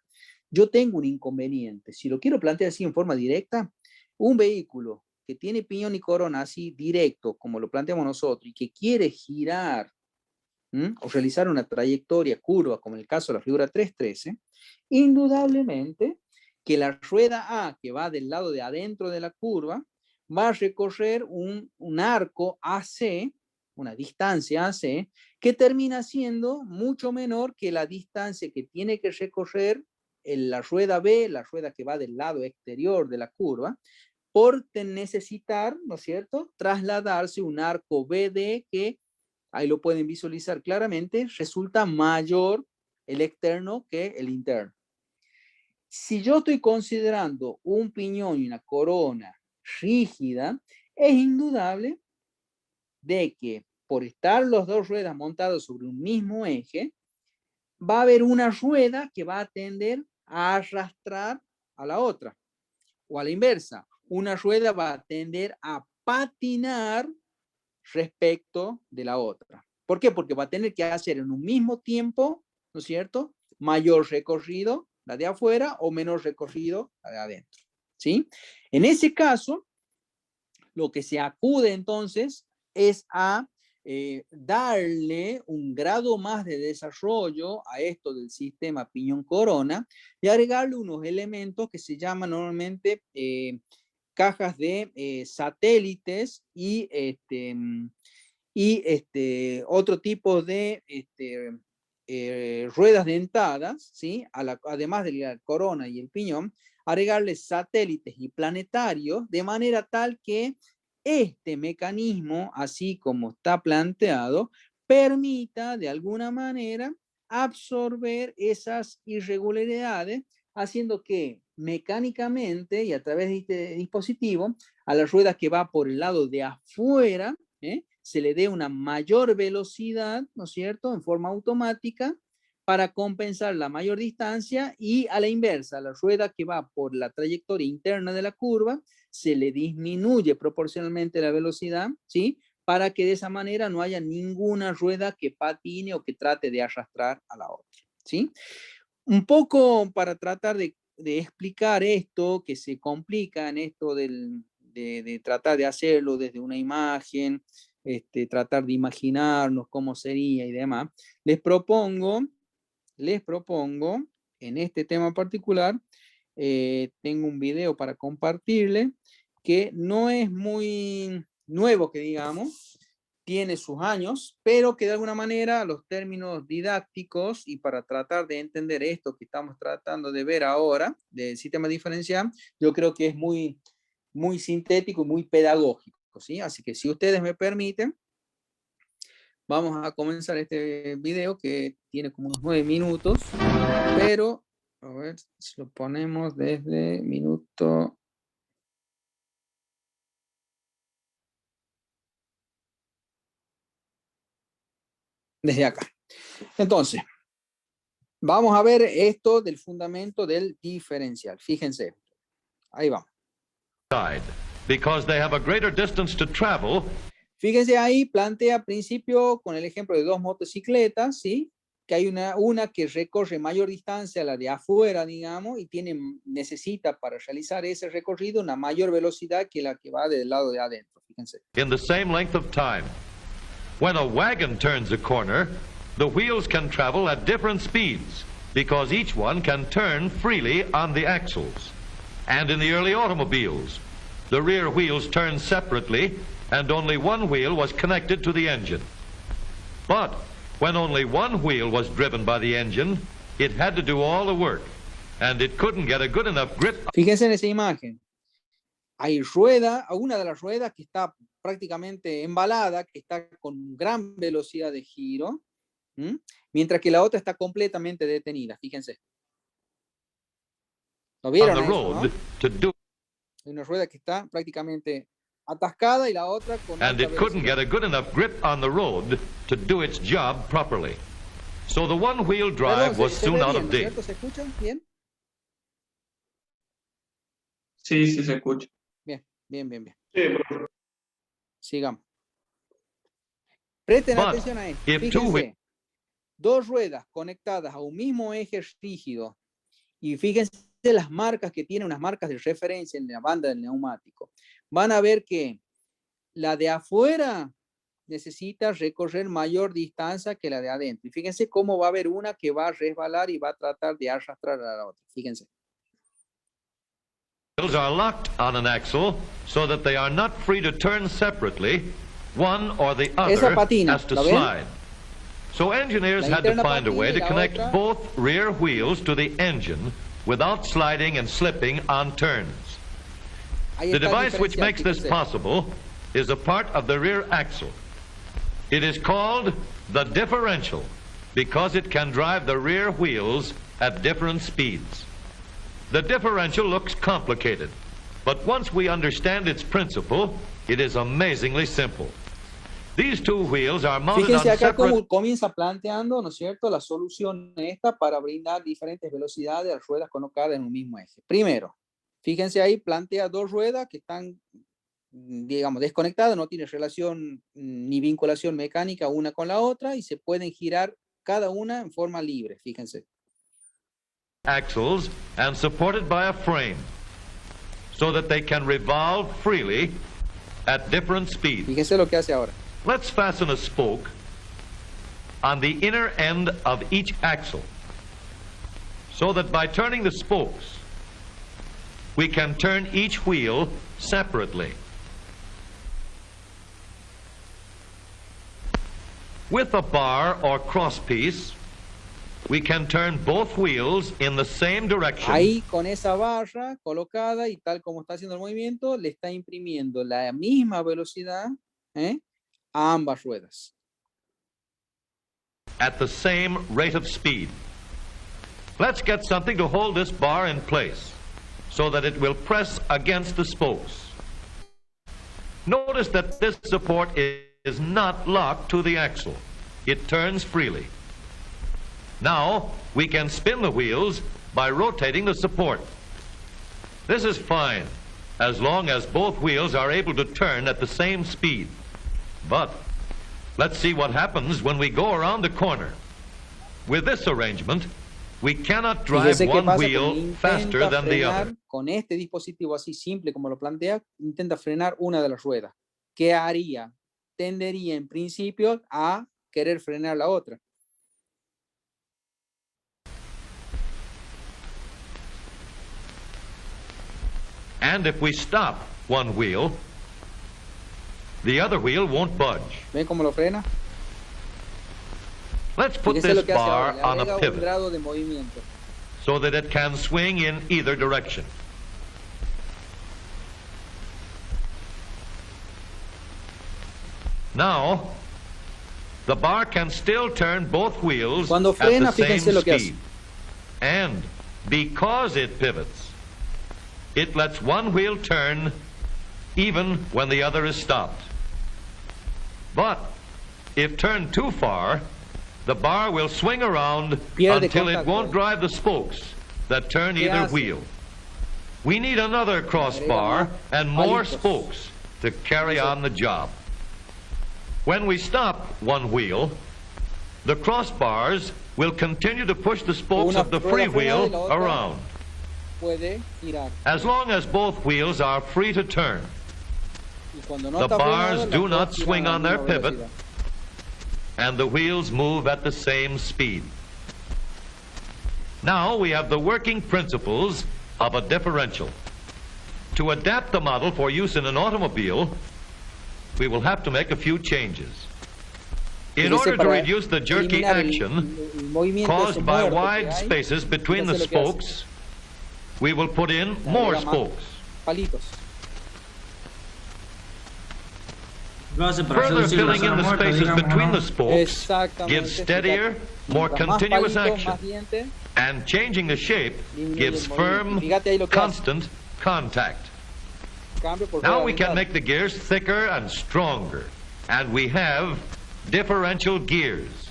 Speaker 1: yo tengo un inconveniente. Si lo quiero plantear así en forma directa, un vehículo que tiene piñón y corona así directo, como lo planteamos nosotros, y que quiere girar o realizar una trayectoria curva, como en el caso de la figura 313, indudablemente que la rueda A, que va del lado de adentro de la curva, va a recorrer un arco AC, una distancia AC, que termina siendo mucho menor que la distancia que tiene que recorrer la rueda B, la rueda que va del lado exterior de la curva, por necesitar, ¿no es cierto?, trasladarse un arco BD que, ahí lo pueden visualizar claramente, resulta mayor el externo que el interno. Si yo estoy considerando un piñón y una corona rígida, es indudable de que por estar los dos ruedas montadas sobre un mismo eje, va a haber una rueda que va a tender a arrastrar a la otra, o a la inversa. Una rueda va a tender a patinar respecto de la otra. ¿Por qué? Porque va a tener que hacer en un mismo tiempo, ¿no es cierto?, mayor recorrido la de afuera o menor recorrido la de adentro. ¿Sí? En ese caso, lo que se acude entonces es a darle un grado más de desarrollo a esto del sistema piñón-corona y agregarle unos elementos que se llaman normalmente cajas de satélites y otro tipo de ruedas dentadas, ¿sí? Además de la corona y el piñón, agregarle satélites y planetarios de manera tal que este mecanismo, así como está planteado, permita de alguna manera absorber esas irregularidades, haciendo que mecánicamente y a través de este dispositivo, a la rueda que va por el lado de afuera, se le dé una mayor velocidad, ¿no es cierto?, en forma automática para compensar la mayor distancia, y a la inversa, la rueda que va por la trayectoria interna de la curva, se le disminuye proporcionalmente la velocidad, ¿sí?, para que de esa manera no haya ninguna rueda que patine o que trate de arrastrar a la otra, ¿sí? Un poco para tratar de explicar esto, que se complica en esto de tratar de hacerlo desde una imagen, tratar de imaginarnos cómo sería y demás, les propongo en este tema particular, tengo un video para compartirle que no es muy nuevo, que digamos, tiene sus años, pero que de alguna manera los términos didácticos y para tratar de entender esto que estamos tratando de ver ahora del sistema diferencial, yo creo que es muy, muy sintético y muy pedagógico, ¿sí? Así que si ustedes me permiten, vamos a comenzar este video que tiene como unos 9 minutos, pero a ver si lo ponemos desde minuto... Desde acá. Entonces, vamos a ver esto del fundamento del diferencial. Fíjense, ahí vamos.
Speaker 8: Because they have a greater distance to travel.
Speaker 1: Fíjense ahí, plantea al principio con el ejemplo de dos motocicletas, ¿sí? Que hay una que recorre mayor distancia a la de afuera, digamos, y necesita para realizar ese recorrido una mayor velocidad que la que va del lado de adentro. Fíjense.
Speaker 8: In the same length of time. When a wagon turns a corner, the wheels can travel at different speeds because each one can turn freely on the axles. And in the early automobiles, the rear wheels turned separately and only one wheel was connected to the engine. But when only one wheel was driven by the engine, it had to do all the work and it couldn't get a good enough grip.
Speaker 1: Fíjense en esa imagen. Hay una de las ruedas que está prácticamente embalada, que está con gran velocidad de giro, mientras que la otra está completamente detenida. Fíjense. ¿Lo vieron eso, no? Hay una rueda que está prácticamente atascada y la otra con
Speaker 8: and it couldn't get a good enough grip on the road to do its job properly. So the one-wheel drive was soon out of date.
Speaker 1: ¿Se escucha bien?
Speaker 6: Sí, sí se escucha.
Speaker 1: Bien.
Speaker 6: Sí, profe.
Speaker 1: Sigamos. Presten atención a esto. Fíjense, dos ruedas conectadas a un mismo eje rígido y fíjense las marcas que tienen, unas marcas de referencia en la banda del neumático. Van a ver que la de afuera necesita recorrer mayor distancia que la de adentro. Y fíjense cómo va a haber una que va a resbalar y va a tratar de arrastrar a la otra. Fíjense.
Speaker 8: Wheels are locked on an axle so that they are not free to turn separately. One or the other has to slide. So engineers had to find a way to connect both rear wheels to the engine without sliding and slipping on turns. The device which makes this possible is a part of the rear axle. It is called the differential because it can drive the rear wheels at different speeds. The differential looks complicated, but once we understand its principle, it is amazingly simple. These two wheels are mounted
Speaker 1: Fíjense
Speaker 8: on
Speaker 1: acá
Speaker 8: separate...
Speaker 1: cómo comienza planteando, ¿no es cierto?, la solución esta para brindar diferentes velocidades a las ruedas colocadas en un mismo eje. Primero, fíjense ahí, plantea dos ruedas que están, digamos, desconectadas, no tienen relación ni vinculación mecánica una con la otra y se pueden girar cada una en forma libre, fíjense.
Speaker 8: Axles and supported by a frame so that they can revolve freely at different speeds.
Speaker 1: Fíjense lo que hace ahora.
Speaker 8: let's fasten a spoke on the inner end of each axle, so that by turning the spokes, we can turn each wheel separately. With a bar or crosspiece, we can turn both wheels in the same direction.
Speaker 1: Ahí con esa barra colocada y tal como está haciendo el movimiento, le está imprimiendo la misma velocidad a ambas ruedas.
Speaker 8: At the same rate of speed. Let's get something to hold this bar in place so that it will press against the spokes. Notice that this support is not locked to the axle. It turns freely. Now we can spin the wheels by rotating the support. This is fine as long as both wheels are able to turn at the same speed. But let's see what happens when we go around the corner. With this arrangement, we cannot drive one wheel faster than the other.
Speaker 1: Con este dispositivo así simple como lo plantea, intenta frenar una de las ruedas. ¿Qué haría? Tendería en principio a querer frenar la otra.
Speaker 8: And if we stop one wheel, the other wheel won't budge.
Speaker 1: ¿Ven cómo lo frena?
Speaker 8: Let's put this bar on a
Speaker 1: un
Speaker 8: pivot
Speaker 1: grado de movimiento.
Speaker 8: so that it can swing in either direction. Now, the bar can still turn both wheels
Speaker 1: Cuando frena,
Speaker 8: at the
Speaker 1: fíjense
Speaker 8: same
Speaker 1: lo que hace.
Speaker 8: speed. And because it pivots, it lets one wheel turn even when the other is stopped. But if turned too far, the bar will swing around
Speaker 1: Pierde
Speaker 8: until it
Speaker 1: contacto.
Speaker 8: won't drive the spokes that turn
Speaker 1: ¿Qué
Speaker 8: either
Speaker 1: hace?
Speaker 8: wheel. We need another crossbar and more
Speaker 1: palitos.
Speaker 8: spokes to carry on the job. When we stop one wheel, the crossbars will continue to push the spokes
Speaker 1: Una
Speaker 8: of the
Speaker 1: rueda
Speaker 8: free
Speaker 1: frenada y
Speaker 8: wheel
Speaker 1: la otra
Speaker 8: around.
Speaker 1: Puede girar.
Speaker 8: As long as both wheels are free to turn,
Speaker 1: Y cuando no
Speaker 8: the
Speaker 1: está
Speaker 8: bars
Speaker 1: frenado,
Speaker 8: do
Speaker 1: las
Speaker 8: not
Speaker 1: ruedas giran
Speaker 8: swing
Speaker 1: a la
Speaker 8: on their
Speaker 1: misma
Speaker 8: pivot,
Speaker 1: velocidad.
Speaker 8: and the wheels move at the same speed. Now we have the working principles of a differential. To adapt the model for use in an automobile, we will have to make a few changes. In
Speaker 1: Fíjese,
Speaker 8: order to
Speaker 1: para
Speaker 8: reduce the jerky
Speaker 1: eliminar
Speaker 8: action
Speaker 1: el movimiento
Speaker 8: caused
Speaker 1: ese
Speaker 8: by
Speaker 1: muerto que
Speaker 8: wide
Speaker 1: hay,
Speaker 8: spaces between the
Speaker 1: fíjese lo que hace.
Speaker 8: spokes, we will put in
Speaker 1: Le
Speaker 8: more
Speaker 1: agrega más
Speaker 8: spokes.
Speaker 1: Palitos.
Speaker 2: Lo hace para
Speaker 8: Further
Speaker 2: reducir la
Speaker 8: filling in
Speaker 2: zona
Speaker 8: the
Speaker 2: muerta,
Speaker 8: spaces
Speaker 2: digamos,
Speaker 8: between
Speaker 2: ¿no?
Speaker 8: the spokes
Speaker 1: Exactamente.
Speaker 8: gives steadier, more
Speaker 1: Mientras más
Speaker 8: continuous
Speaker 1: palitos,
Speaker 8: action,
Speaker 1: más dientes,
Speaker 8: and changing the shape
Speaker 1: disminuye
Speaker 8: gives
Speaker 1: el movimiento.
Speaker 8: firm,
Speaker 1: Fíjate ahí lo que hace.
Speaker 8: constant contact.
Speaker 1: Cambio por
Speaker 8: Now
Speaker 1: rueda
Speaker 8: we can
Speaker 1: oriental.
Speaker 8: make the gears thicker and stronger, and we have differential gears.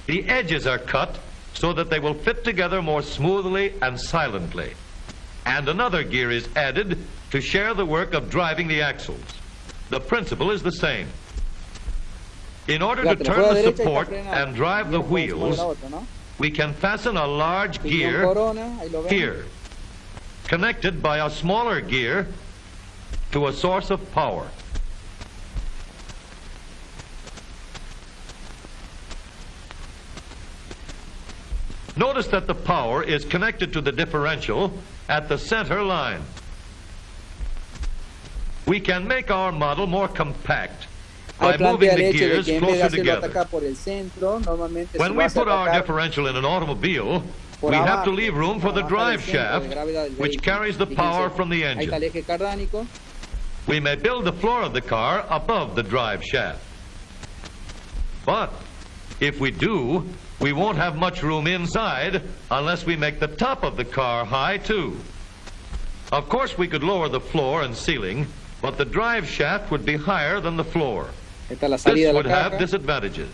Speaker 8: The edges are cut so that they will fit together more smoothly and silently. And another gear is added to share the work of driving the axles. The principle is the same. In order to
Speaker 1: Fíjate, la
Speaker 8: turn
Speaker 1: rueda
Speaker 8: the
Speaker 1: derecha está
Speaker 8: support
Speaker 1: frenada.
Speaker 8: and drive
Speaker 1: Y
Speaker 8: the
Speaker 1: no puede mover
Speaker 8: wheels,
Speaker 1: la otra, ¿no?
Speaker 8: we can fasten a large
Speaker 1: Piñón
Speaker 8: gear
Speaker 1: corona, ahí lo ven.
Speaker 8: here, connected by a smaller gear to a source of power. Notice that the power is connected to the differential at the center line. We can make our model more compact by
Speaker 1: Ahí
Speaker 8: moving
Speaker 1: plantea el
Speaker 8: the
Speaker 1: hecho de
Speaker 8: gears
Speaker 1: que en vez de
Speaker 8: closer
Speaker 1: hacerlo
Speaker 8: together.
Speaker 1: atacar por el centro, normalmente
Speaker 8: When
Speaker 1: se
Speaker 8: we
Speaker 1: va a
Speaker 8: put our
Speaker 1: atacar
Speaker 8: differential in an automobile,
Speaker 1: por
Speaker 8: we have to
Speaker 1: abajo,
Speaker 8: leave room for the
Speaker 1: para bajar el
Speaker 8: drive
Speaker 1: centro de
Speaker 8: shaft,
Speaker 1: gravedad del
Speaker 8: which
Speaker 1: vehículo.
Speaker 8: carries the
Speaker 1: Fíjense,
Speaker 8: power from the
Speaker 1: ahí está
Speaker 8: engine.
Speaker 1: el eje cardánico.
Speaker 8: We may build the floor of the car above the drive shaft. But if we do, we won't have much room inside unless we make the top of the car high too. Of course, we could lower the floor and ceiling, but the drive shaft would be higher than the floor.
Speaker 1: Esta es la salida
Speaker 8: This
Speaker 1: de la
Speaker 8: would have
Speaker 1: caja.
Speaker 8: disadvantages.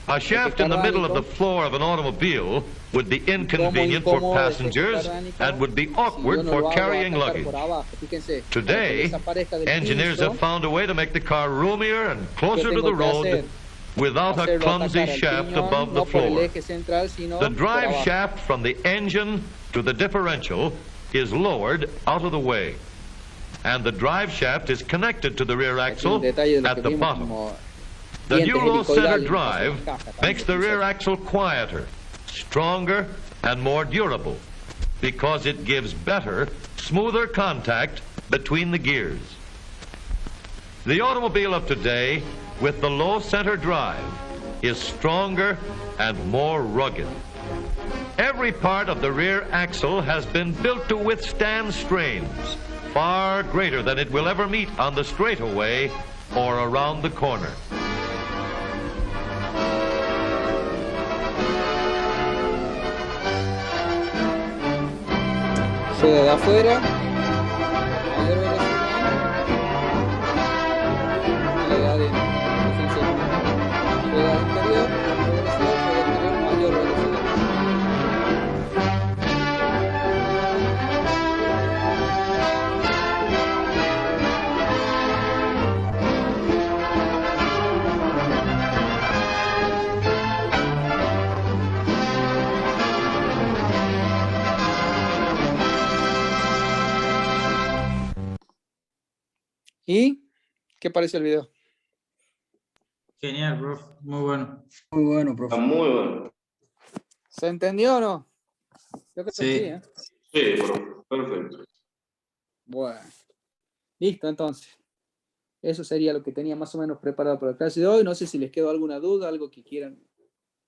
Speaker 8: A shaft in the middle of the floor of an automobile would be inconvenient for
Speaker 1: Incómodo,
Speaker 8: passengers and would be
Speaker 1: Si
Speaker 8: awkward
Speaker 1: yo no lo
Speaker 8: for
Speaker 1: hago
Speaker 8: carrying
Speaker 1: atacar
Speaker 8: luggage.
Speaker 1: por abajo, fíjense, para que
Speaker 8: Today,
Speaker 1: desaparezca del
Speaker 8: engineers
Speaker 1: piso,
Speaker 8: have found a way to make the car roomier and
Speaker 1: ¿qué
Speaker 8: closer to
Speaker 1: tengo
Speaker 8: the
Speaker 1: que
Speaker 8: road
Speaker 1: hacer?
Speaker 8: without a
Speaker 1: Hacerlo
Speaker 8: clumsy
Speaker 1: atacar al
Speaker 8: shaft
Speaker 1: piñón,
Speaker 8: above
Speaker 1: no
Speaker 8: the
Speaker 1: por el
Speaker 8: floor.
Speaker 1: eje central, sino
Speaker 8: The
Speaker 1: por
Speaker 8: drive
Speaker 1: abajo.
Speaker 8: shaft from the engine to the differential is lowered out of the way. and the drive shaft is connected to the rear axle
Speaker 1: Un detalle de lo
Speaker 8: at
Speaker 1: que
Speaker 8: the
Speaker 1: vimos
Speaker 8: bottom.
Speaker 1: como
Speaker 8: The
Speaker 1: dientes
Speaker 8: new low center
Speaker 1: helicoidales en
Speaker 8: drive
Speaker 1: la caja,
Speaker 8: makes the rear axle quieter, stronger, and more durable because it gives better, smoother contact between the gears. The automobile of today, with the low center drive, is stronger and more rugged. Every part of the rear axle has been built to withstand strains far greater than it will ever meet on the straightaway or around the corner.
Speaker 1: Llega de afuera, mayor velocidad, y le da de llega de interior, mayor velocidad, llega de interior, mayor velocidad. ¿Y qué pareció el video?
Speaker 2: Genial, profe. Muy bueno.
Speaker 1: Muy bueno, profe.
Speaker 5: Está muy bueno.
Speaker 1: ¿Se entendió o no? Yo creo que
Speaker 2: Sí.
Speaker 1: sí, ¿eh?
Speaker 6: Sí, profe. Perfecto.
Speaker 1: Bueno. Listo, entonces. Eso sería lo que tenía más o menos preparado para la clase de hoy. No sé si les quedó alguna duda, algo que quieran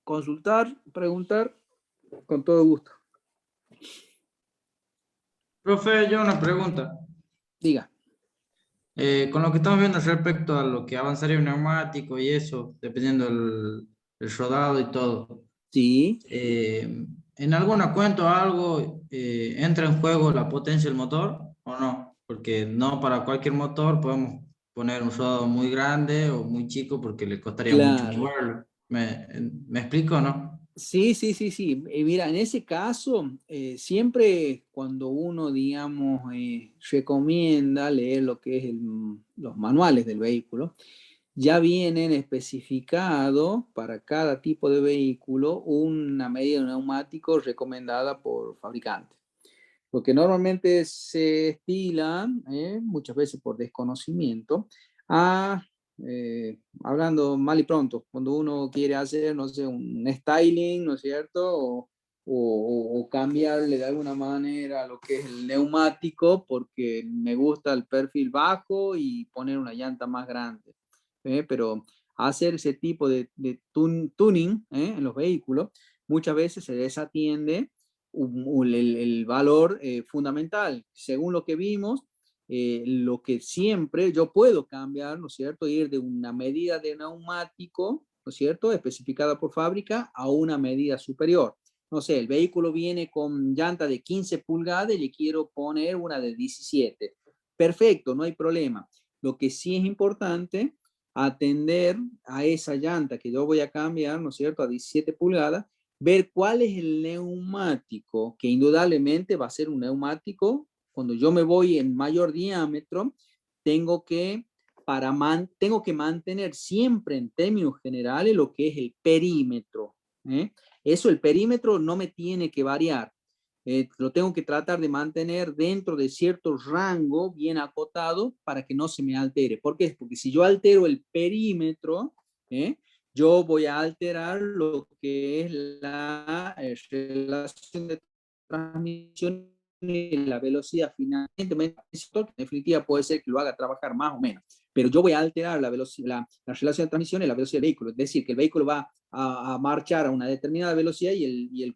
Speaker 1: consultar, preguntar. Con todo gusto.
Speaker 2: Profe, yo una pregunta.
Speaker 1: Diga.
Speaker 2: Con lo que estamos viendo respecto a lo que avanzaría un neumático y eso, dependiendo el rodado y todo.
Speaker 1: Sí.
Speaker 2: ¿En alguna cuenta o algo entra en juego la potencia del motor o no? Porque no para cualquier motor podemos poner un rodado muy grande o muy chico porque le costaría mucho
Speaker 1: Claro.
Speaker 2: moverlo. ¿Me explico o no?
Speaker 1: Sí. Mira, en ese caso, siempre cuando uno, digamos, recomienda leer lo que es los manuales del vehículo, ya vienen especificados para cada tipo de vehículo una medida de neumático recomendada por fabricante. Lo que normalmente se estila, muchas veces por desconocimiento, hablando mal y pronto, cuando uno quiere hacer, no sé, un styling, ¿no es cierto? O cambiarle de alguna manera lo que es el neumático porque me gusta el perfil bajo y poner una llanta más grande. Pero hacer ese tipo de tuning en los vehículos, muchas veces se desatiende el valor fundamental. Según lo que vimos, lo que siempre yo puedo cambiar, ¿no es cierto? Ir de una medida de neumático, ¿no es cierto?, especificada por fábrica a una medida superior. No sé, el vehículo viene con llanta de 15 pulgadas y le quiero poner una de 17. Perfecto, no hay problema. Lo que sí es importante, atender a esa llanta que yo voy a cambiar, ¿no es cierto?, a 17 pulgadas, ver cuál es el neumático, que indudablemente va a ser un neumático. Cuando yo me voy en mayor diámetro, tengo que mantener siempre en términos generales lo que es el perímetro. Eso, el perímetro no me tiene que variar. Lo tengo que tratar de mantener dentro de cierto rango bien acotado para que no se me altere. ¿Por qué? Porque si yo altero el perímetro, yo voy a alterar lo que es la relación de transmisión y la velocidad final. En definitiva puede ser que lo haga trabajar más o menos, pero yo voy a alterar la relación de transmisión y la velocidad del vehículo. Es decir, que el vehículo va a marchar a una determinada velocidad y el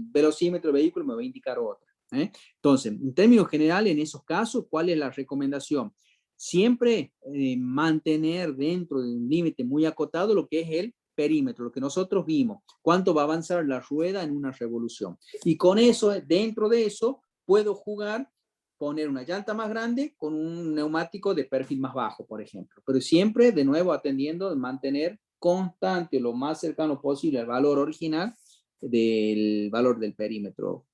Speaker 1: velocímetro del vehículo me va a indicar otra. Entonces, en términos generales, en esos casos, ¿cuál es la recomendación? Siempre mantener dentro de un límite muy acotado lo que es el perímetro, lo que nosotros vimos, cuánto va a avanzar la rueda en una revolución. Y con eso, dentro de eso, puedo jugar, poner una llanta más grande con un neumático de perfil más bajo, por ejemplo. Pero siempre, de nuevo, atendiendo a mantener constante, lo más cercano posible al valor original del valor del perímetro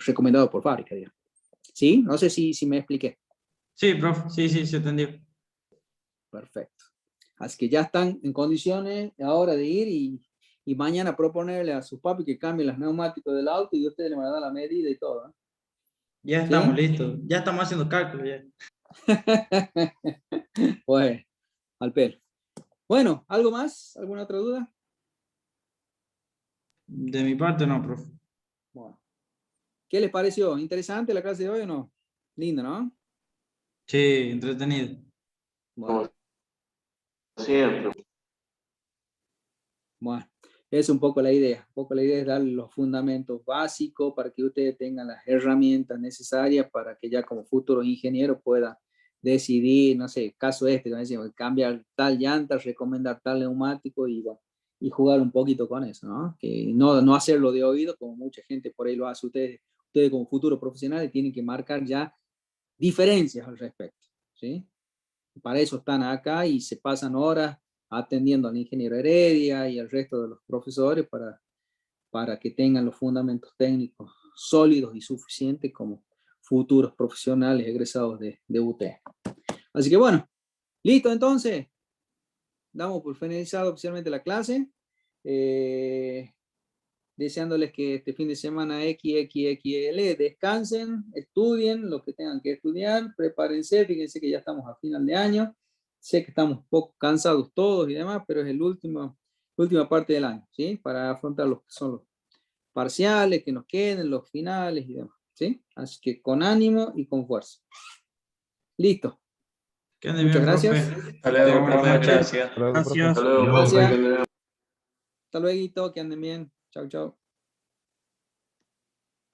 Speaker 1: recomendado por fábrica, digamos. ¿Sí? No sé si me expliqué.
Speaker 2: Sí, profe, sí, se entendió.
Speaker 1: Perfecto. Así que ya están en condiciones ahora de ir y mañana proponerle a sus papis que cambien los neumáticos del auto y ustedes le van a dar la medida y todo.
Speaker 2: Ya estamos listos. Ya estamos haciendo cálculos ya.
Speaker 1: Bueno, al pelo. Bueno, ¿algo más? ¿Alguna otra duda?
Speaker 2: De mi parte no, profe.
Speaker 1: Bueno. ¿Qué les pareció? ¿Interesante la clase de hoy o no? Lindo, ¿no?
Speaker 2: Sí, entretenido.
Speaker 1: Bueno.
Speaker 6: Siempre.
Speaker 1: Bueno, es un poco la idea. Un poco la idea es darle los fundamentos básicos para que ustedes tengan las herramientas necesarias para que ya como futuro ingeniero pueda decidir, no sé, caso como decimos, cambiar tal llanta, recomendar tal neumático y, bueno, y jugar un poquito con eso, ¿no? Que no hacerlo de oído como mucha gente por ahí lo hace. Ustedes como futuros profesionales tienen que marcar ya diferencias al respecto, ¿sí? Para eso están acá y se pasan horas atendiendo al ingeniero Heredia y al resto de los profesores para que tengan los fundamentos técnicos sólidos y suficientes como futuros profesionales egresados de UT. Así que bueno, listo entonces. Damos por finalizado oficialmente la clase. Deseándoles que este fin de semana XXXL descansen, estudien lo que tengan que estudiar, prepárense, fíjense que ya estamos a final de año. Sé que estamos un poco cansados todos y demás, pero es la última parte del año, ¿sí? Para afrontar los que son los parciales que nos queden, los finales y demás, ¿sí? Así que con ánimo y con fuerza. Listo.
Speaker 2: Que ande
Speaker 1: Muchas
Speaker 2: bien,
Speaker 1: gracias.
Speaker 2: profe.
Speaker 6: Hasta luego,
Speaker 2: Buenas
Speaker 6: profe,
Speaker 2: noches.
Speaker 6: gracias.
Speaker 4: Hasta luego, profe.
Speaker 2: Gracias.
Speaker 6: Hasta luego,
Speaker 1: Gracias.
Speaker 6: profe.
Speaker 1: Hasta luego, que anden bien. Chau, chau.